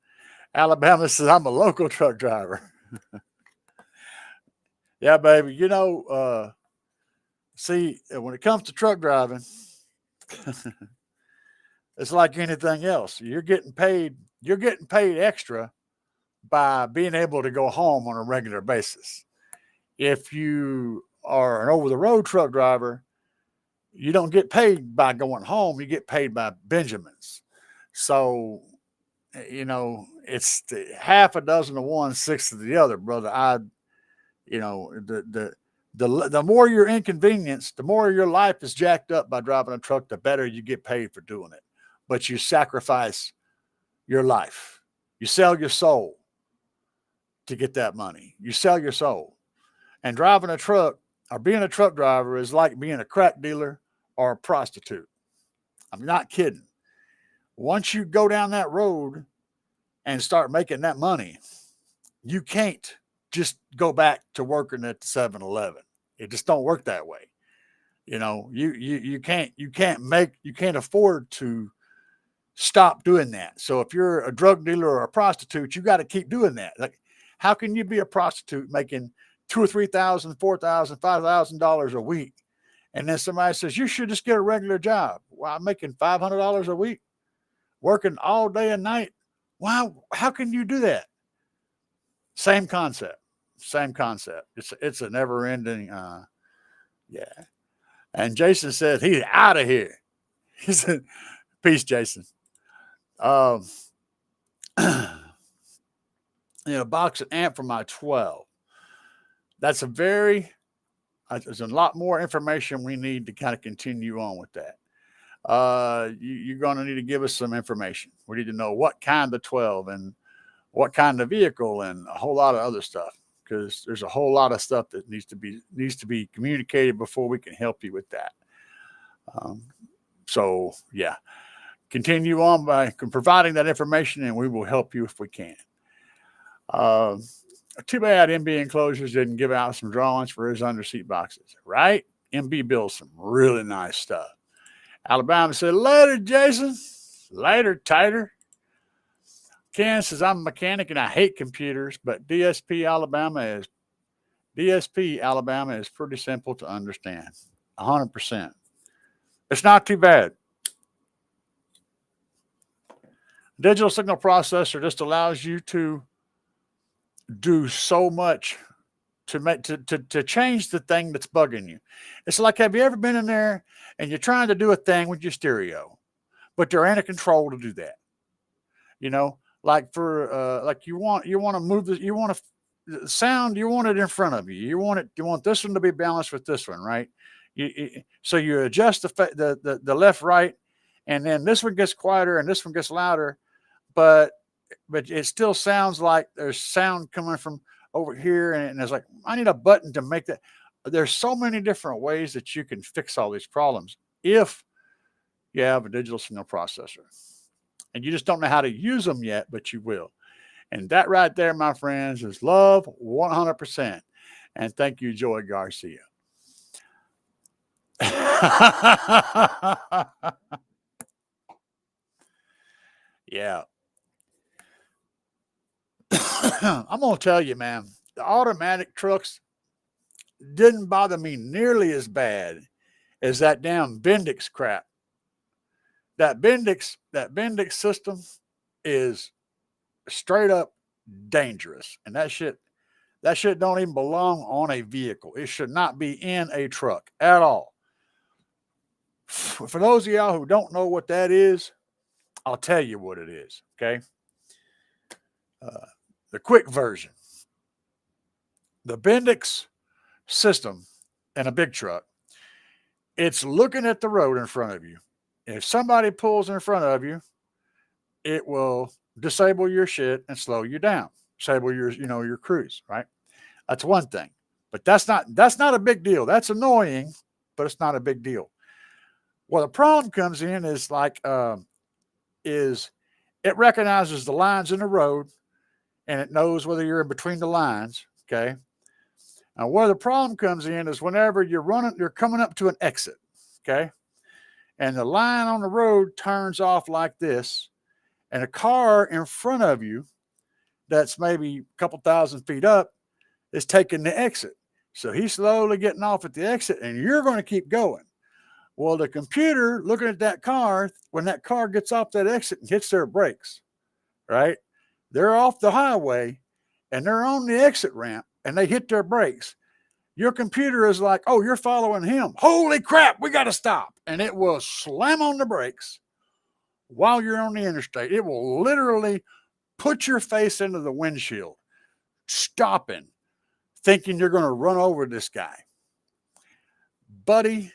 Alabama says I'm a local truck driver. Yeah, baby. You know, see, when it comes to truck driving, it's like anything else. You're getting paid extra by being able to go home on a regular basis. If you are an over-the-road truck driver, you don't get paid by going home. You get paid by Benjamins. So, you know, it's half a dozen of one, six of the other, brother. The more you're inconvenienced, the more your life is jacked up by driving a truck, the better you get paid for doing it. But you sacrifice your life. You sell your soul to get that money. You sell your soul. And driving a truck or being a truck driver is like being a crack dealer or a prostitute. I'm not kidding. Once you go down that road and start making that money, you can't just go back to working at the 7-Eleven. It just don't work that way. You know, you can't afford to stop doing that. So if you're a drug dealer or a prostitute, you got to keep doing that. Like, how can you be a prostitute making $2,000 or $3,000, $4,000, $5,000 a week And then somebody says, you should just get a regular job. Well, I'm making $500 a week, working all day and night. Wow, how can you do that? Same concept. It's a never ending, yeah. And Jason said he's out of here. He said, peace, Jason. Box and amp for my 12. That's there's a lot more information we need to kind of continue on with that. You're going to need to give us some information. We need to know what kind of 12 and what kind of vehicle and a whole lot of other stuff, because there's a whole lot of stuff that needs to be communicated before we can help you with that. So yeah, continue on by providing that information, and we will help you if we can. Too bad MB Enclosures didn't give out some drawings for his underseat boxes, right? MB builds some really nice stuff. Alabama said, later, Jason. Later, Tater. Ken says, I'm a mechanic and I hate computers, but DSP Alabama is pretty simple to understand. 100%. It's not too bad. Digital signal processor just allows you to do so much to change the thing that's bugging you. It's like, have you ever been in there and you're trying to do a thing with your stereo, but there ain't a control to do that? Like for like you want to move this, you want to sound, you want it in front of you. You want this one to be balanced with this one, right? So you adjust the left, right, and then this one gets quieter and this one gets louder, but it still sounds like there's sound coming from over here, and it's like, I need a button to make that. There's so many different ways that you can fix all these problems if you have a digital signal processor. And you just don't know how to use them yet, but you will. And that right there, my friends, is love 100%. And thank you, Joy Garcia. Yeah. I'm going to tell you, man, the automatic trucks didn't bother me nearly as bad as that damn Bendix crap. That Bendix system is straight up dangerous. And that shit don't even belong on a vehicle. It should not be in a truck at all. For those of y'all who don't know what that is, I'll tell you what it is. Okay. The quick version. The Bendix system in a big truck, it's looking at the road in front of you. If somebody pulls in front of you, it will disable your shit and slow you down. Disable your cruise, right? That's one thing. But that's not a big deal. That's annoying, but it's not a big deal. Well, the problem comes in is it recognizes the lines in the road, and it knows whether you're in between the lines. Okay. Now, where the problem comes in is whenever you're coming up to an exit. Okay. And the line on the road turns off like this, and a car in front of you that's maybe a couple thousand feet up is taking the exit. So he's slowly getting off at the exit, and you're going to keep going. Well, the computer looking at that car, when that car gets off that exit and hits their brakes, right? They're off the highway and they're on the exit ramp and they hit their brakes. Your computer is like, oh, you're following him. Holy crap, we got to stop. And it will slam on the brakes while you're on the interstate. It will literally put your face into the windshield, stopping, thinking you're going to run over this guy. Buddy,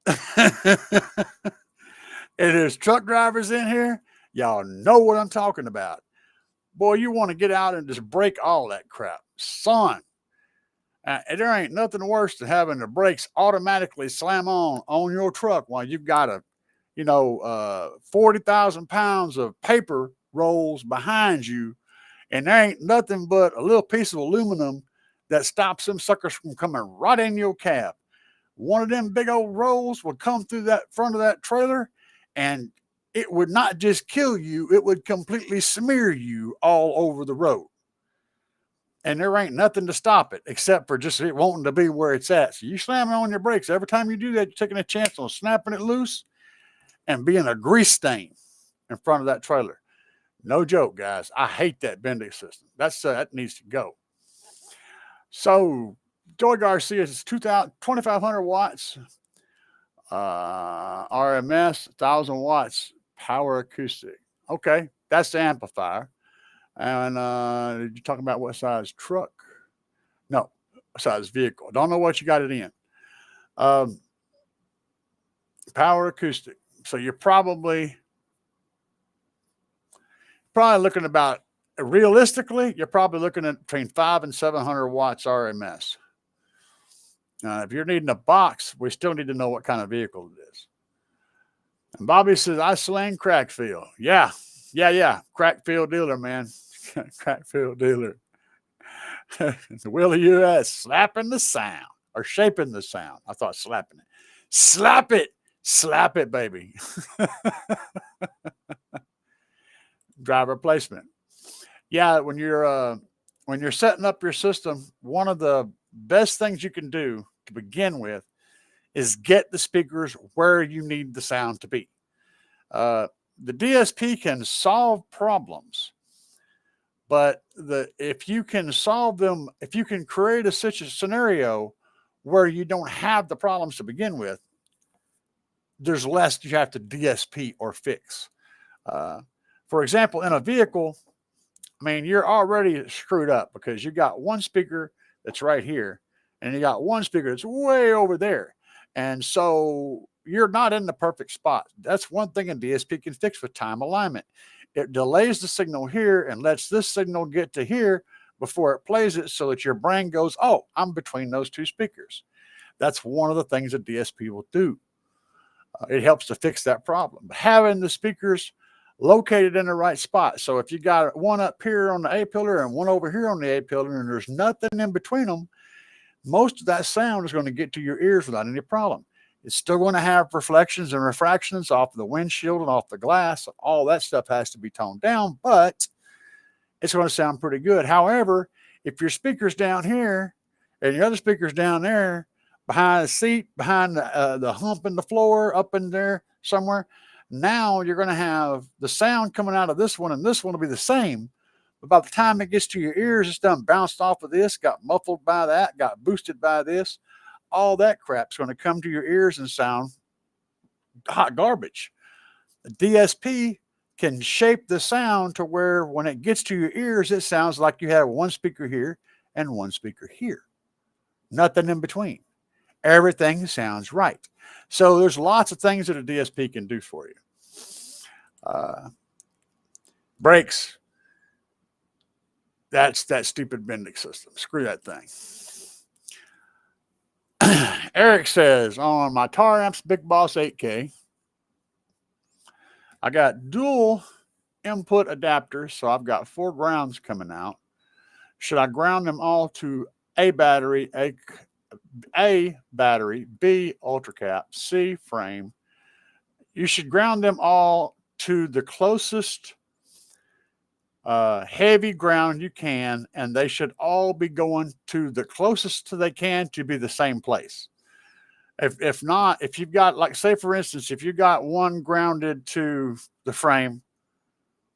and there's truck drivers in here. Y'all know what I'm talking about. Boy, you want to get out and just break all that crap. Son, there ain't nothing worse than having the brakes automatically slam on your truck while you've got 40,000 pounds of paper rolls behind you, and there ain't nothing but a little piece of aluminum that stops them suckers from coming right in your cab. One of them big old rolls would come through that front of that trailer, and it would not just kill you, it would completely smear you all over the road. and there ain't nothing to stop it except for just it wanting to be where it's at. So you slam on your brakes. Every time you do that, you're taking a chance on snapping it loose and being a grease stain in front of that trailer. No joke, guys. I hate that bending system. That needs to go. So Joey Garcia is 2,500 watts, RMS, 1,000 watts, power acoustic. Okay, that's the amplifier. And you're talking about what size truck? No, size vehicle. Don't know what you got it in. Power acoustic. So you're probably looking about, realistically, you're probably looking at between 500 and 700 watts RMS. If you're needing a box, we still need to know what kind of vehicle it is. And Bobby says, I slang Crackfield. Yeah. Crackfield dealer, man. Crackfield dealer. The Willie US slapping the sound or shaping the sound. I thought slapping it. Slap it, baby. Driver placement. Yeah, when you're setting up your system, one of the best things you can do to begin with is get the speakers where you need the sound to be. The DSP can solve problems, but if you can solve them, if you can create a scenario where you don't have the problems to begin with, there's less you have to DSP or fix. For example, in a vehicle, I mean, you're already screwed up because you got one speaker that's right here, and you got one speaker that's way over there. And so you're not in the perfect spot. That's one thing a DSP can fix with time alignment. It delays the signal here and lets this signal get to here before it plays it so that your brain goes, oh, I'm between those two speakers. That's one of the things a DSP will do. It helps to fix that problem. But having the speakers located in the right spot. So if you got one up here on the A pillar and one over here on the A pillar and there's nothing in between them, most of that sound is going to get to your ears without any problem. It's still going to have reflections and refractions off the windshield and off the glass. All that stuff has to be toned down, but it's going to sound pretty good. However, if your speaker's down here and your other speaker's down there, behind the seat, behind the hump in the floor, up in there somewhere, now you're going to have the sound coming out of this one, and this one will be the same. But by the time it gets to your ears, it's done bounced off of this, got muffled by that, got boosted by this. All that crap's going to come to your ears and sound hot garbage. The DSP can shape the sound to where when it gets to your ears, it sounds like you have one speaker here and one speaker here. Nothing in between. Everything sounds right. So there's lots of things that a DSP can do for you. Brakes. That's that stupid bending system. Screw that thing. Eric says, on my Tar Amps Big Boss 8K, I got dual input adapters, so I've got 4 grounds coming out. Should I ground them all to A battery, A battery, B ultra cap, C frame? You should ground them all to the closest heavy ground you can, and they should all be going to the closest they can to be the same place. If not, if you've got, like, say for instance, if you got one grounded to the frame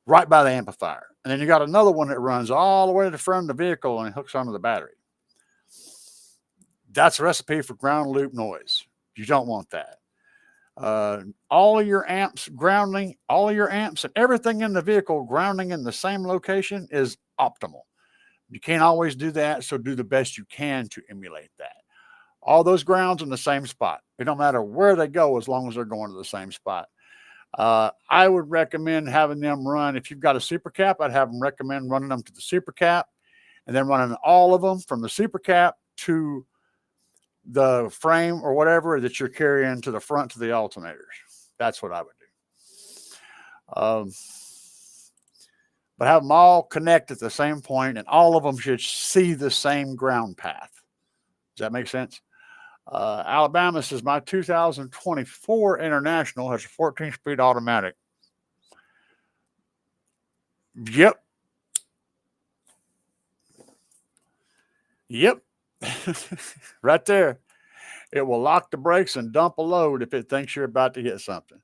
right by the amplifier, and then you got another one that runs all the way to the front of the vehicle and it hooks onto the battery, that's a recipe for ground loop noise. You don't want that. All of your amps grounding, all of your amps and everything in the vehicle grounding in the same location is optimal. You can't always do that, so do the best you can to emulate that. All those grounds in the same spot. It don't matter where they go as long as they're going to the same spot. I would recommend having them run, if you've got a super cap, I'd have them recommend running them to the super cap and then running all of them from the super cap to the frame or whatever that you're carrying to the front to the alternators. That's what I would do. But have them all connect at the same point, and all of them should see the same ground path. Does that make sense? Alabama says, my 2024 International has a 14-speed automatic. Yep. Yep. Right there. It will lock the brakes and dump a load if it thinks you're about to hit something.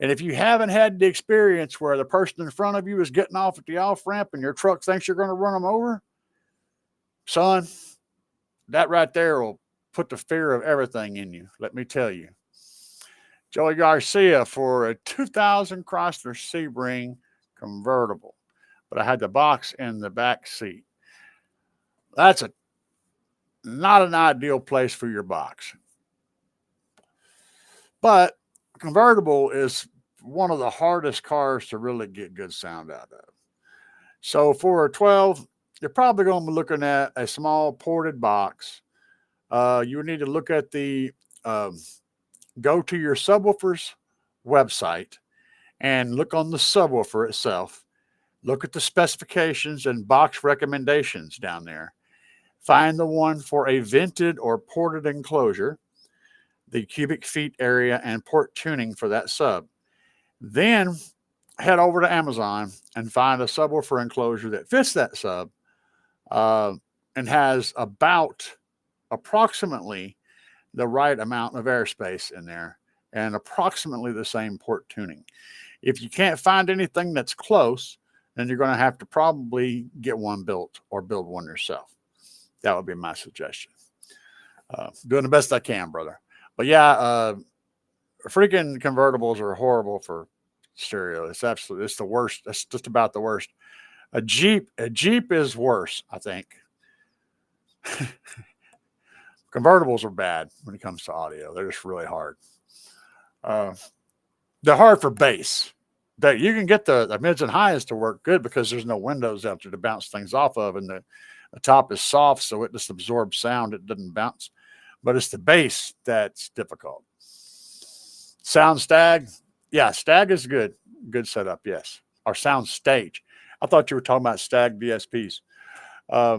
And if you haven't had the experience where the person in front of you is getting off at the off ramp and your truck thinks you're going to run them over, son, that right there will put the fear of everything in you. Let me tell you. Joey Garcia for a 2000 Chrysler Sebring convertible, but I had the box in the back seat. That's not an ideal place for your box. But convertible is one of the hardest cars to really get good sound out of. So for a 12, you're probably going to be looking at a small ported box. You would need to look at go to your subwoofer's website and look on the subwoofer itself. Look at the specifications and box recommendations down there. Find the one for a vented or ported enclosure, the cubic feet area and port tuning for that sub. Then head over to Amazon and find a subwoofer enclosure that fits that sub and has approximately the right amount of airspace in there and approximately the same port tuning. If you can't find anything that's close, then you're going to have to probably get one built or build one yourself. That would be my suggestion. Doing the best I can, brother. But yeah, freaking convertibles are horrible for stereo. It's the worst. That's just about the worst. A Jeep is worse, I think. Convertibles are bad when it comes to audio. They're just really hard. They're hard for bass. You can get the mids and highs to work good because there's no windows out there to bounce things off of, and the top is soft, so it just absorbs sound. It doesn't bounce. But it's the bass that's difficult. Sound Stag. Yeah, Stag is good. Good setup, yes. Or Sound Stage. I thought you were talking about Stag DSPs. I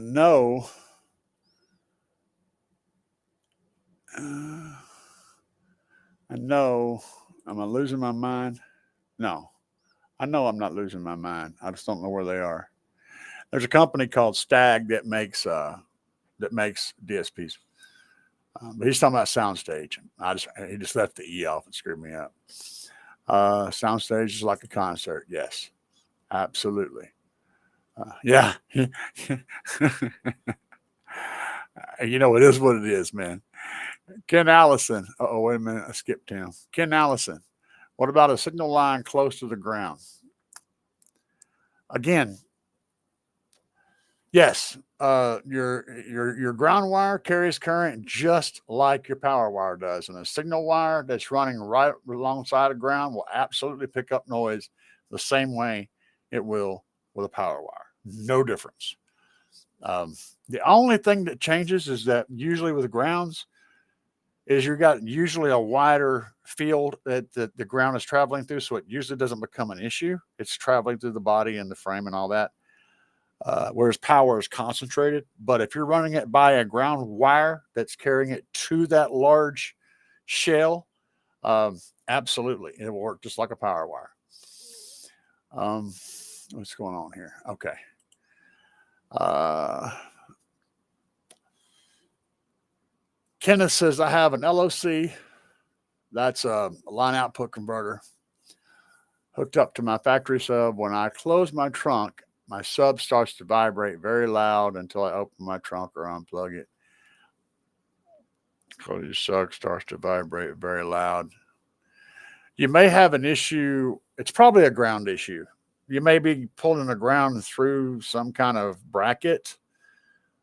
know. Am I losing my mind? No. I know I'm not losing my mind. I just don't know where they are. There's a company called Stag that makes DSPs. But he's talking about Soundstage. He just left the E off and screwed me up. Soundstage is like a concert. Yes, absolutely. Yeah. You know, it is what it is, man. Ken Allison. Oh, wait a minute. I skipped him. Ken Allison. What about a signal line close to the ground? Again, yes, your ground wire carries current just like your power wire does. And a signal wire that's running right alongside the ground will absolutely pick up noise the same way it will with a power wire. No difference. The only thing that changes is that usually with grounds is you've got usually a wider field that the ground is traveling through, so it usually doesn't become an issue. It's traveling through the body and the frame and all that. Whereas power is concentrated. But if you're running it by a ground wire that's carrying it to that large shell, absolutely, it will work just like a power wire. What's going on here? Okay. Kenneth says, I have an LOC. That's a line output converter hooked up to my factory sub. When I close my trunk, my sub starts to vibrate very loud until I open my trunk or unplug it. Close your sub starts to vibrate very loud. You may have an issue. It's probably a ground issue. You may be pulling the ground through some kind of bracket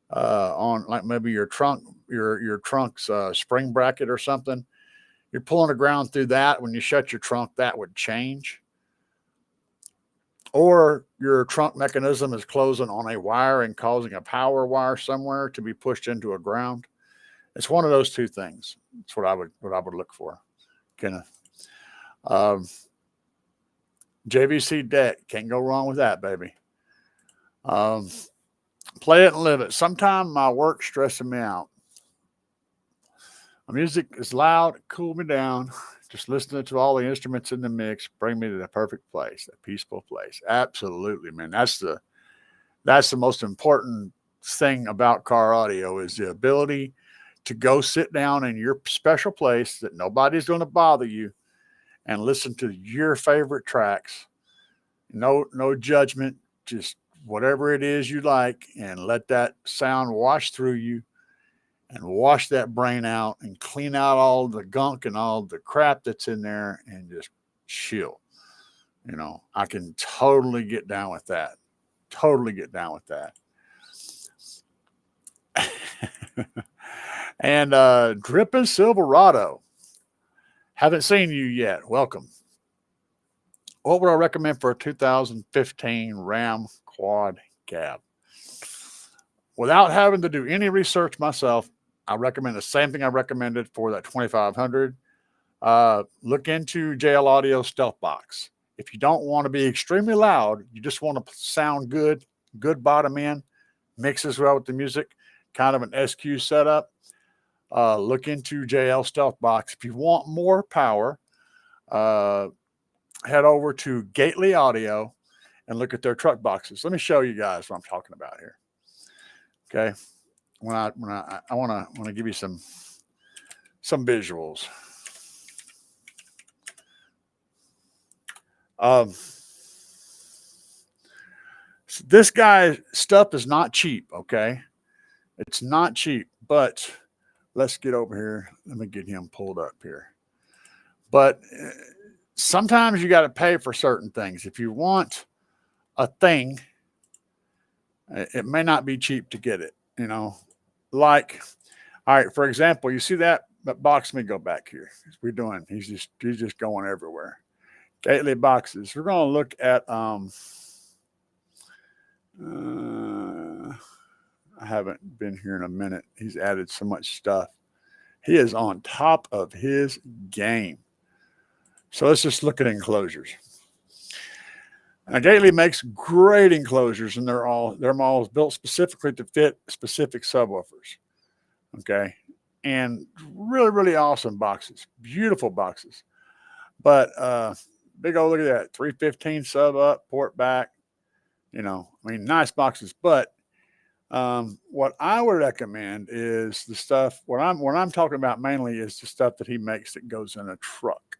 on, like maybe your trunk's spring bracket or something. You're pulling the ground through that. When you shut your trunk, that would change. Or your trunk mechanism is closing on a wire and causing a power wire somewhere to be pushed into a ground. It's one of those two things. That's what I would look for. Kenneth. JVC deck. Can't go wrong with that, baby. Play it and live it. Sometimes my work's stressing me out. My music is loud. It cooled me down. Just listening to all the instruments in the mix bring me to the perfect place, a peaceful place. Absolutely, man. That's the most important thing about car audio is the ability to go sit down in your special place that nobody's going to bother you and listen to your favorite tracks. No judgment, just whatever it is you like, and let that sound wash through you and wash that brain out and clean out all the gunk and all the crap that's in there and just chill. I can totally get down with that. Totally get down with that. And Drippin' Silverado. Haven't seen you yet. Welcome. What would I recommend for a 2015 Ram Quad Cab? Without having to do any research myself, I recommend the same thing I recommended for that 2500. Look into JL Audio Stealth Box. If you don't want to be extremely loud, you just want to sound good bottom end, mixes well with the music, kind of an SQ setup. Look into JL Stealth Box. If you want more power, head over to Gately Audio and look at their truck boxes. Let me show you guys what I'm talking about here. Okay, I want to give you some visuals. This guy's stuff is not cheap. Okay, it's not cheap, but let's get over here. Let me get him pulled up here. But sometimes you got to pay for certain things. If you want a thing, it may not be cheap to get it, like, all right, for example, you see that box. Let me go back here. He's just going everywhere. Gately boxes. We're going to look at, I haven't been here in a minute. He's added so much stuff. He is on top of his game. So let's just look at enclosures. Now, Gately makes great enclosures, and they're all built specifically to fit specific subwoofers. Okay, and really, really awesome boxes, beautiful boxes. But big old look at that, 315 sub up, port back. Nice boxes. But what I would recommend is the stuff. What I'm talking about mainly is the stuff that he makes that goes in a truck.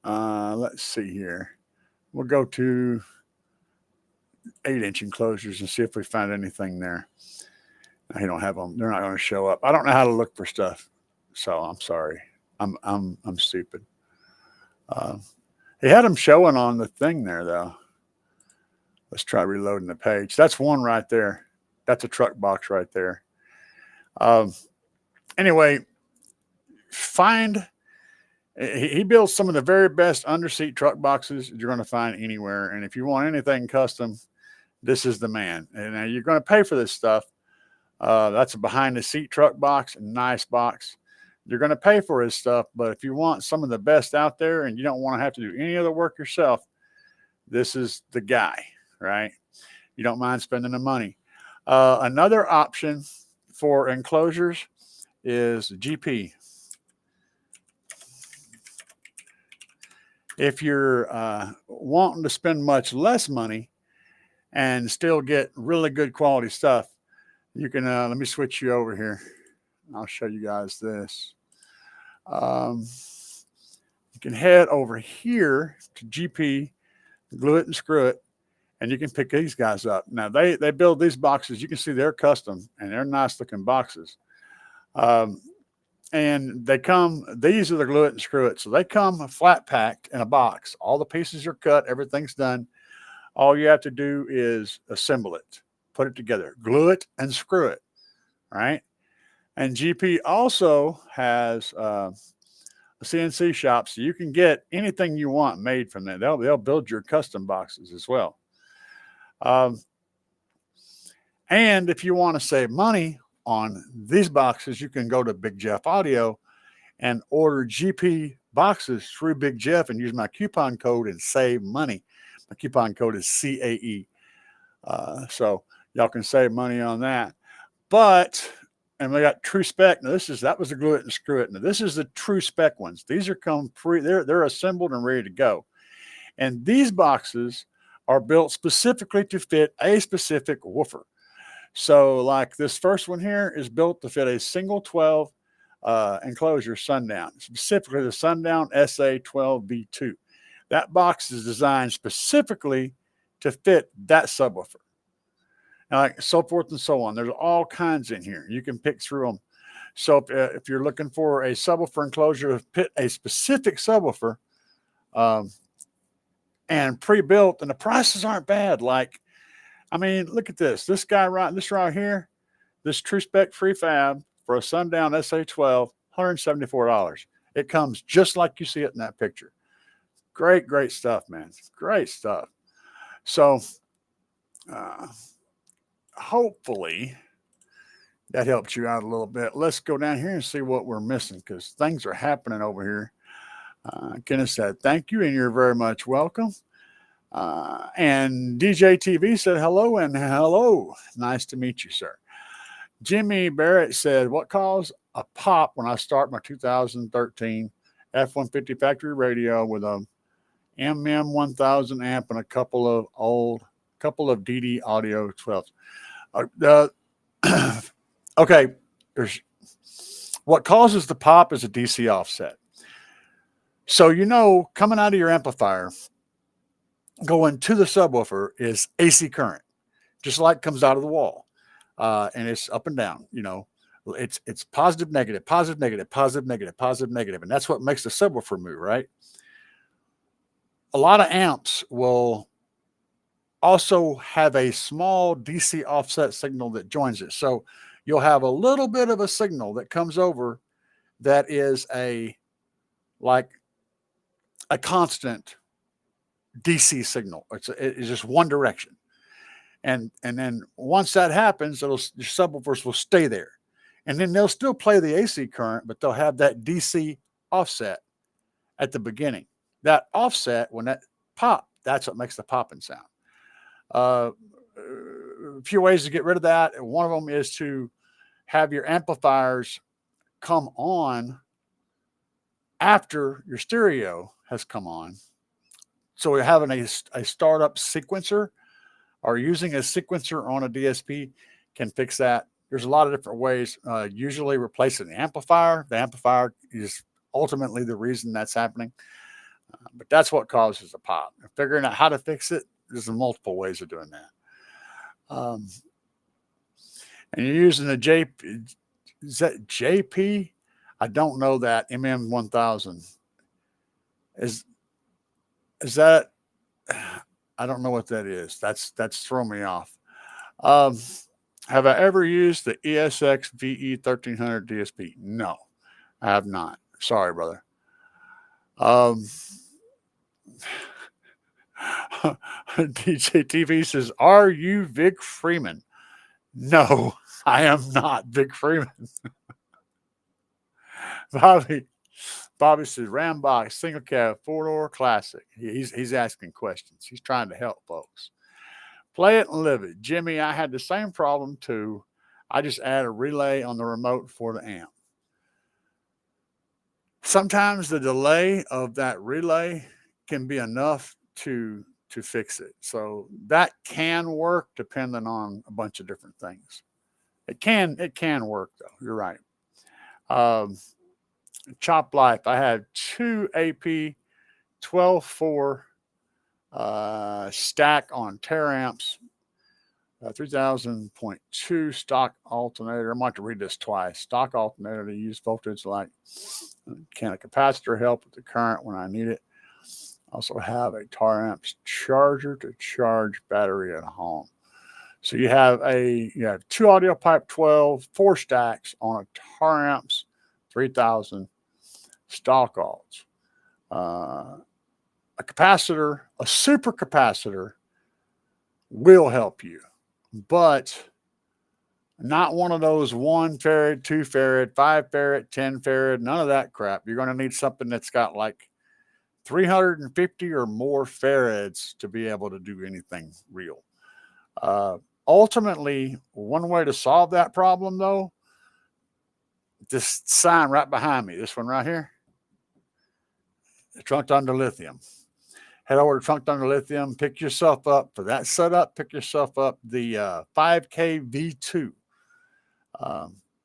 Let's see here. We'll go to 8-inch enclosures and see if we find anything there. He don't have them. They're not going to show up. I don't know how to look for stuff, so I'm sorry. I'm stupid. He had them showing on the thing there though. Let's try reloading the page. That's one right there. That's a truck box right there. Anyway, he builds some of the very best underseat truck boxes you're going to find anywhere. And if you want anything custom, this is the man. And now you're going to pay for this stuff. That's a behind the seat truck box, a nice box. You're going to pay for his stuff. But if you want some of the best out there and you don't want to have to do any other work yourself, this is the guy, right? You don't mind spending the money. Another option for enclosures is GP. If you're wanting to spend much less money and still get really good quality stuff, you can, let me switch you over here. I'll show you guys this. You can head over here to GP, glue it and screw it, and you can pick these guys up. Now, they build these boxes. You can see they're custom, and they're nice looking boxes. And these are the glue it and screw it. So they come flat packed in a box. All the pieces are cut. Everything's done. All you have to do is assemble it, put it together, glue it and screw it. Right. And GP also has a CNC shop. So you can get anything you want made from that. They'll build your custom boxes as well. And if you want to save money on these boxes, you can go to Big Jeff Audio and order GP boxes through Big Jeff and use my coupon code and save money. My coupon code is CAE. So y'all can save money on that. But and we got true spec. Now that was the glue it and screw it. Now this is the true spec ones. These are they're assembled and ready to go. And these boxes are built specifically to fit a specific woofer. So like this first one here is built to fit a single 12 enclosure Sundown, specifically the Sundown SA12V2. That box is designed specifically to fit that subwoofer. And like so forth and so on. There's all kinds in here. You can pick through them. So if you're looking for a subwoofer enclosure to fit a specific subwoofer and pre-built, and the prices aren't bad. Like, I mean, look at this. This right here, this True Spec prefab for a Sundown SA12, $174. It comes just like you see it in that picture. Great, great stuff, man. Great stuff. So hopefully that helped you out a little bit. Let's go down here and see what we're missing, because things are happening over here. Kenneth said, thank you, and you're very much welcome. And DJ TV said, hello and hello. Nice to meet you, sir. Jimmy Barrett said, what caused a pop when I start my 2013 F-150 factory radio with a MM1000 amp and a couple of DD Audio 12s? Okay, what causes the pop is a DC offset. So, you know, coming out of your amplifier, going to the subwoofer is AC current, just like comes out of the wall. And it's up and down, you know, it's positive, negative, positive, negative, positive, negative, positive, negative. And that's what makes the subwoofer move, right? A lot of amps will also have a small DC offset signal that joins it. So you'll have a little bit of a signal that comes over that is like a constant DC signal. It's just one direction. And then once that happens, your subwoofers will stay there. And then they'll still play the AC current, but they'll have that DC offset at the beginning. That offset, when that pop, that's what makes the popping sound. A few ways to get rid of that. And one of them is to have your amplifiers come on after your stereo has come on. So we're having a startup sequencer, or using a sequencer on a DSP can fix that. There's a lot of different ways. Usually replacing the amplifier. The amplifier is ultimately the reason that's happening. But that's what causes a pop. Figuring out how to fix it, there's multiple ways of doing that. And you're using a JP. Is that JP? I don't know that. MM1000. Is that? I don't know what that is. That's thrown me off. Have I ever used the ESX VE 1300 DSP? No, I have not. Sorry, brother. DJ TV says, are you Vic Freeman? No, I am not Vic Freeman. Bobby says, Rambox, single cab, 4-door classic. He's asking questions. He's trying to help folks. Play it and live it. Jimmy, I had the same problem too. I just add a relay on the remote for the amp. Sometimes the delay of that relay can be enough to fix it. So that can work depending on a bunch of different things. It can work though. You're right. Chop Life. I had 2 AP 12.4 stack on Teramps, 3000.2 stock alternator. I might have to read this twice. Stock alternator to use voltage like. Can a capacitor help with the current when I need it? Also have a Teramps charger to charge battery at home. So you have 2 audio pipe 12, 4 stacks on a Teramps 3000 stock alts. A capacitor, a super capacitor will help you, but not one of those 1 farad, 2 farad, 5 farad, 10 farad, none of that crap. You're going to need something that's got like 350 or more farads to be able to do anything real. Ultimately, one way to solve that problem, though, this sign right behind me, this one right here, Trunked Under Lithium. Head over to Trunked Under Lithium, pick yourself up for that setup, pick yourself up the 5K V2.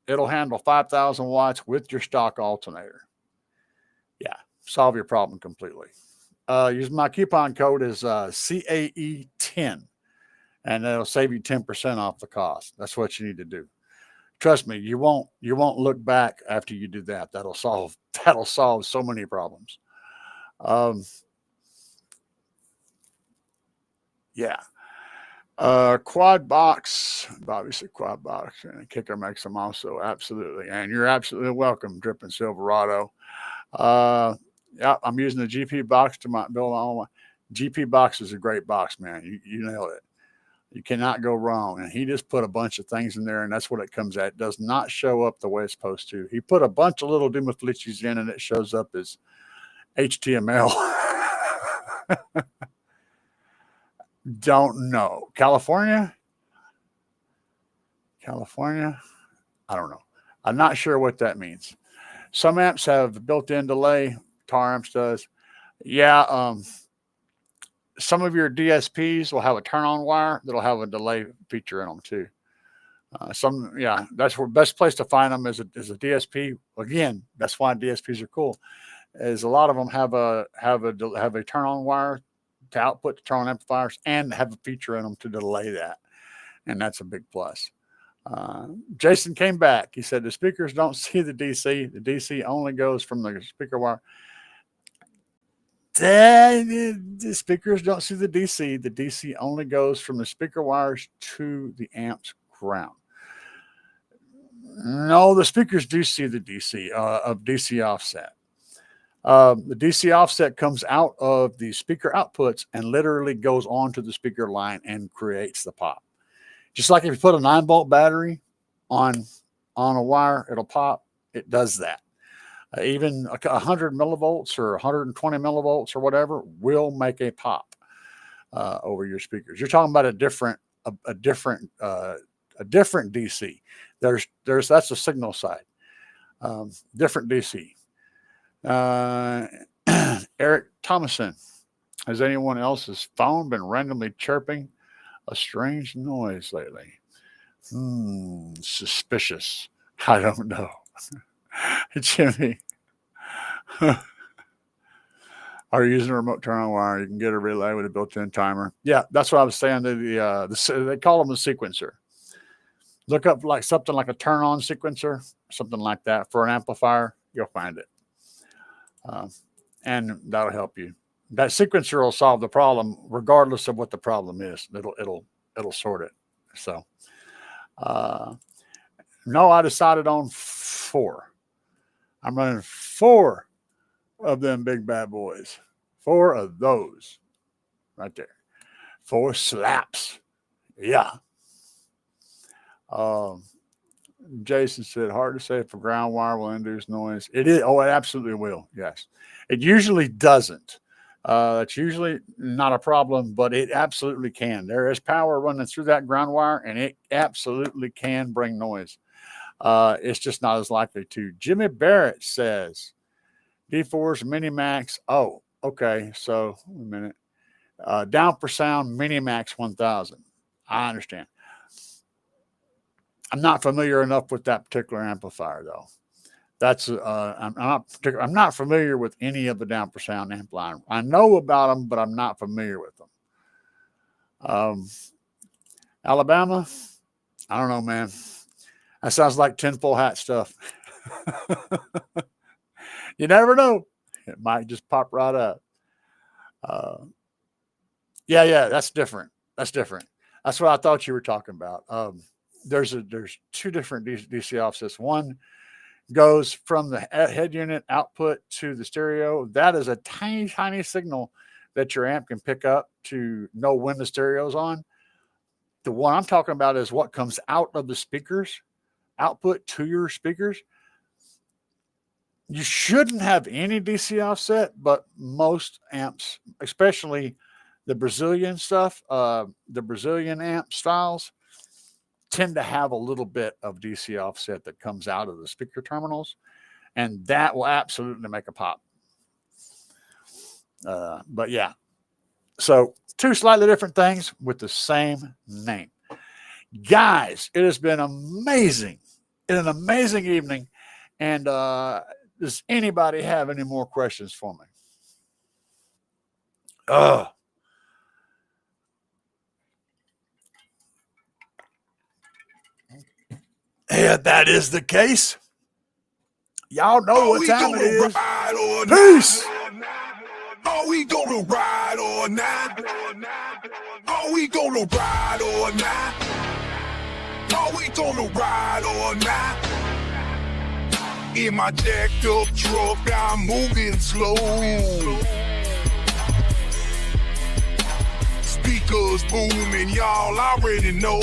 It'll handle 5,000 watts with your stock alternator. Yeah, solve your problem completely. Use my coupon code is CAE10, and it'll save you 10% off the cost. That's what you need to do. Trust me, you won't look back after you do that. That'll solve so many problems. Yeah. Quad box, obviously quad box, and Kicker makes them also, absolutely. And you're absolutely welcome, Dripping Silverado. Yeah, I'm using the GP box to build my own. GP box is a great box, man. You nailed it. You cannot go wrong. And he just put a bunch of things in there, and that's what it comes at. It does not show up the way it's supposed to. He put a bunch of little Dumaflichis in, and it shows up as HTML. Don't know. California? I don't know. I'm not sure what that means. Some amps have built-in delay. Tar amps does. Yeah. Some of your DSPs will have a turn-on wire that'll have a delay feature in them too. That's where best place to find them is a DSP. Again, that's why DSPs are cool. Is a lot of them have a turn-on wire to output the turn-on amplifiers and have a feature in them to delay that, and that's a big plus. Jason came back. He said the speakers don't see the DC. The DC only goes from the speaker wire. The speakers don't see the DC. The DC only goes from the speaker wires to the amp's ground. No, the speakers do see the DC of DC offset. The DC offset comes out of the speaker outputs and literally goes onto the speaker line and creates the pop. Just like if you put a 9-volt battery on a wire, it'll pop. It does that. Even 100 millivolts or 120 millivolts or whatever will make a pop over your speakers. You're talking about a different DC. That's the signal side. Different DC. Eric Thomason, has anyone else's phone been randomly chirping a strange noise lately? Suspicious. I don't know. Jimmy, are you using a remote turn-on wire? You can get a relay with a built-in timer. Yeah, that's what I was saying. They call them a sequencer. Look up like something like a turn-on sequencer, something like that for an amplifier. You'll find it, and that'll help you. That sequencer will solve the problem regardless of what the problem is. It'll sort it. So, no, I decided on 4. I'm running 4 of them big bad boys. 4 of those right there. 4 Slapz. Yeah. Jason said, hard to say if a ground wire will induce noise. It is. Oh, it absolutely will. Yes. It usually doesn't. It's usually not a problem, but it absolutely can. There is power running through that ground wire, and it absolutely can bring noise. It's just not as likely to. Jimmy Barrett says, D4's Minimax. Oh, okay. So, a minute. Down for sound Minimax 1000. I understand. I'm not familiar enough with that particular amplifier, though. That's I'm not familiar with any of the down for sound amplifiers. I know about them, but I'm not familiar with them. Alabama, I don't know, man. That sounds like tinfoil hat stuff. You never know. It might just pop right up. Yeah, that's different. That's what I thought you were talking about. There's 2 different DC offsets. One goes from the head unit output to the stereo. That is a tiny, tiny signal that your amp can pick up to know when the stereo's on. The one I'm talking about is what comes out of the speakers, output to your speakers. You shouldn't have any DC offset, but most amps, especially the Brazilian stuff, the Brazilian amp styles, tend to have a little bit of DC offset that comes out of the speaker terminals, and that will absolutely make a pop. But yeah, so two slightly different things with the same name. Guys, it has been amazing. An amazing evening. And does anybody have any more questions for me? Yeah, that is the case. Y'all know what time it is. Peace. Are we gonna ride or not? Are we gonna ride or not? Are we gonna ride or not? In my jacked up truck, I'm moving slow. Speakers booming, y'all already know.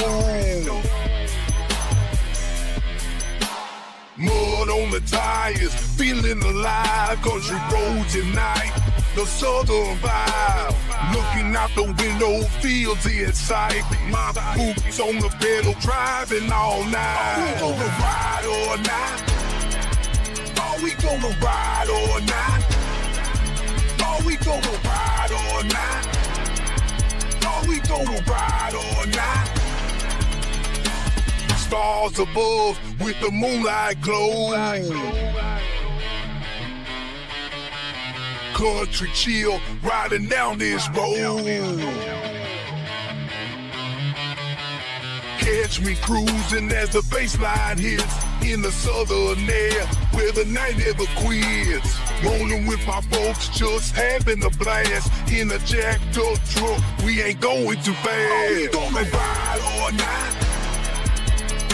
Mud on the tires, feeling alive. Country roads at night, the southern vibe. Looking out the window, fields in sight. My boots on the pedal, driving all night. Are we gonna ride or not? Are we gonna ride or not? Are we gonna ride or not? Are we gonna ride or not? Stars above with the moonlight glow. Country chill, riding down this road. Catch me cruising as the bassline hits in the southern air where the night never quits. Rolling with my folks, just having a blast in a jacked up truck. We ain't going too fast. Are we gonna ride or not?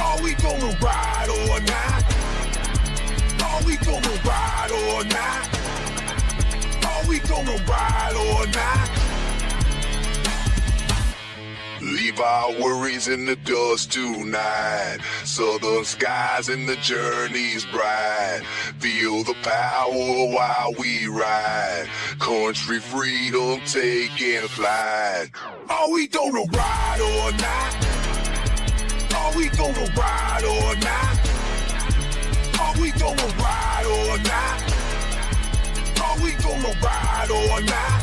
Are we gonna ride or not? Are we gonna ride or not? Are we gonna ride or not? Leave our worries in the dust tonight. Southern skies and the journey's bright. Feel the power while we ride. Country freedom taking flight. Are we gonna ride or not? Are we gonna ride or not? Are we gonna ride or not? Are we gonna ride or not?